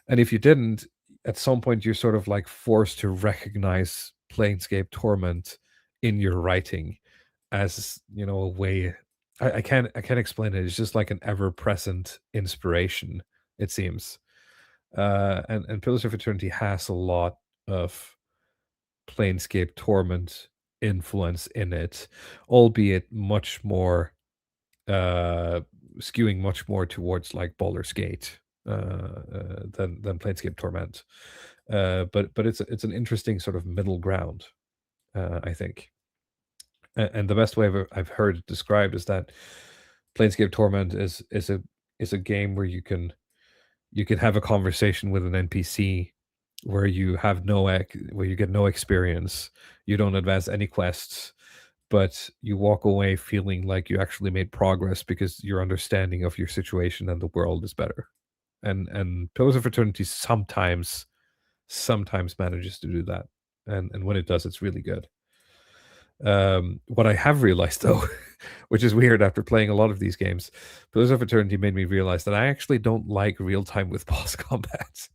And if you didn't, at some point you're sort of like forced to recognize Planescape Torment in your writing as, you know, a way. I can't explain it. It's just like an ever-present inspiration, it seems. And Pillars of Eternity has a lot of Planescape Torment influence in it, albeit much more skewing much more towards like Baldur's Gate than Planescape Torment. But it's an interesting sort of middle ground, I think. And the best way I've heard it described is that Planescape Torment is a game where you can have a conversation with an NPC where you have where you get no experience, you don't advance any quests, but you walk away feeling like you actually made progress because your understanding of your situation and the world is better. And Pillars of Eternity sometimes manages to do that, and when it does, it's really good. What I have realized though, which is weird after playing a lot of these games, Pillars of Eternity made me realize that I actually don't like real time with boss combat.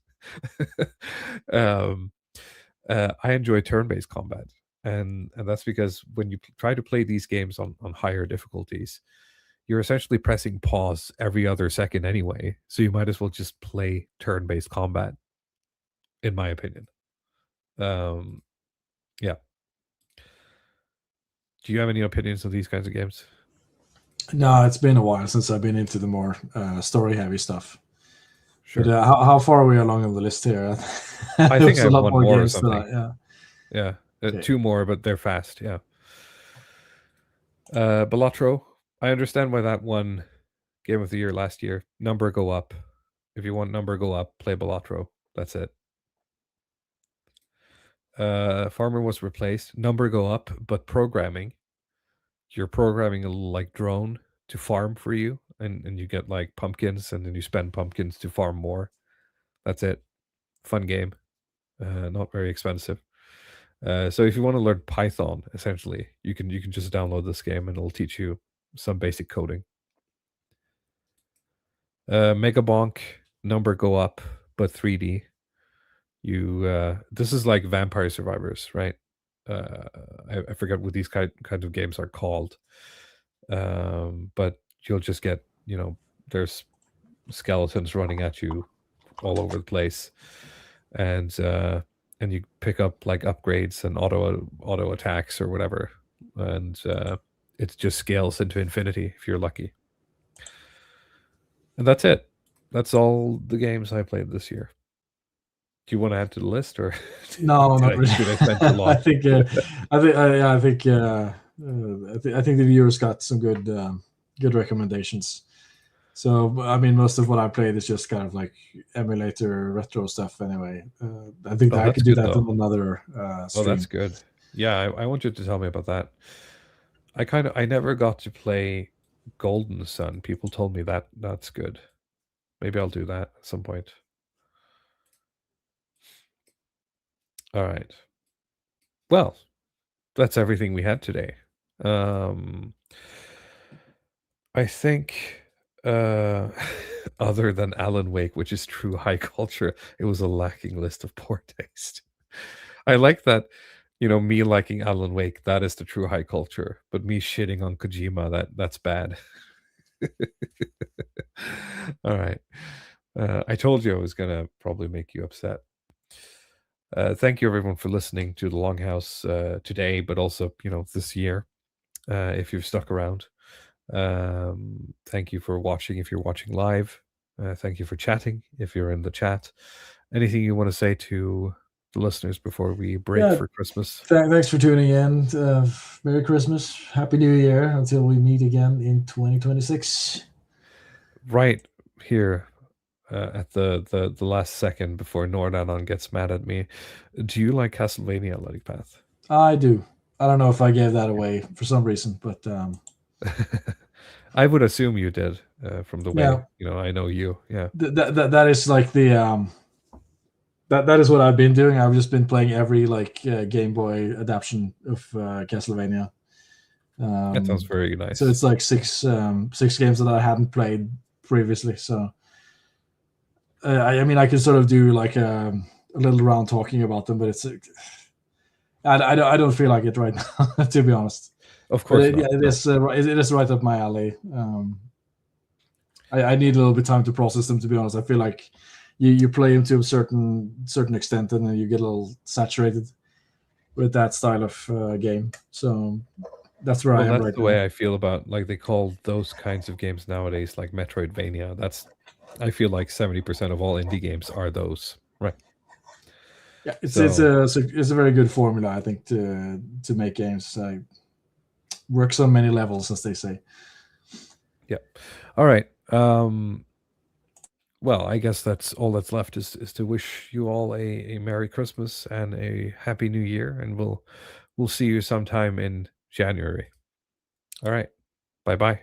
I enjoy turn-based combat, and that's because when you try to play these games on higher difficulties, you're essentially pressing pause every other second anyway, so you might as well just play turn-based combat, in my opinion. Yeah. Do you have any opinions on these kinds of games?
No, it's been a while since I've been into the more story-heavy stuff.
Sure.
But how far are we along on the list here?
I think I have one more or
games
something. Yeah.
Okay.
2 more, but they're fast. Yeah. Balatro. I understand why that won Game of the Year last year. Number go up. If you want number go up, play Balatro. That's it. Farmer was replaced. Number go up, but programming. You're programming a little like drone to farm for you, and you get like pumpkins, and then you spend pumpkins to farm more. That's it. Fun game. Not very expensive. So if you want to learn Python, essentially, you can just download this game and it'll teach you some basic coding. Mega Bonk, number go up, but 3D. This is like Vampire Survivors, right? I forget what these kinds of games are called. But you'll just get, there's skeletons running at you all over the place, and you pick up like upgrades and auto attacks or whatever, and it just scales into infinity if you're lucky. And that's it. That's all the games I played this year. Do you want to add to the list, or
no, not really?
Did I spend too long?
I think the viewers got some good recommendations. So I mean, most of what I played is just kind of like emulator retro stuff. Anyway, I think that I could do that on another stream.
Oh, that's good. Yeah, I want you to tell me about that. I never got to play Golden Sun. People told me that's good. Maybe I'll do that at some point. All right. Well, that's everything we had today. I think other than Alan Wake, which is true high culture, it was a lacking list of poor taste. I like that, me liking Alan Wake, that is the true high culture, but me shitting on Kojima, that's bad. All right. I told you I was going to probably make you upset. Thank you everyone for listening to the Longhouse today, but also, this year, if you've stuck around. Thank you for watching if you're watching live. Thank you for chatting if you're in the chat. Anything you want to say to the listeners before we break for Christmas?
Thanks for tuning in. Merry Christmas, Happy New Year, until we meet again in 2026.
Right here at the last second before Nordanon gets mad at me. Do you like Castlevania, Luddic Path?
I do. I don't know if I gave that away for some reason, but
I would assume you did from the way
Yeah.
I know you. Yeah.
That is like the that is what I've been doing. I've just been playing every like Game Boy adaptation of Castlevania.
That sounds very nice.
So it's like six games that I hadn't played previously. So I mean, I can sort of do like a little round talking about them, but it's I don't feel like it right now, to be honest.
Of course,
it is right up my alley. I need a little bit of time to process them, to be honest. I feel like you play them to a certain extent, and then you get a little saturated with that style of game. So that's where I am
that's
right
the
now.
way I feel about like they call those kinds of games nowadays like Metroidvania. I feel like 70% of all indie games are those, right?
Yeah, it's a very good formula, I think, to make games. Works on many levels, as they say.
Yeah. All right. Well, I guess that's all that's left is to wish you all a Merry Christmas and a Happy New Year, and we'll see you sometime in January. All right. Bye-bye.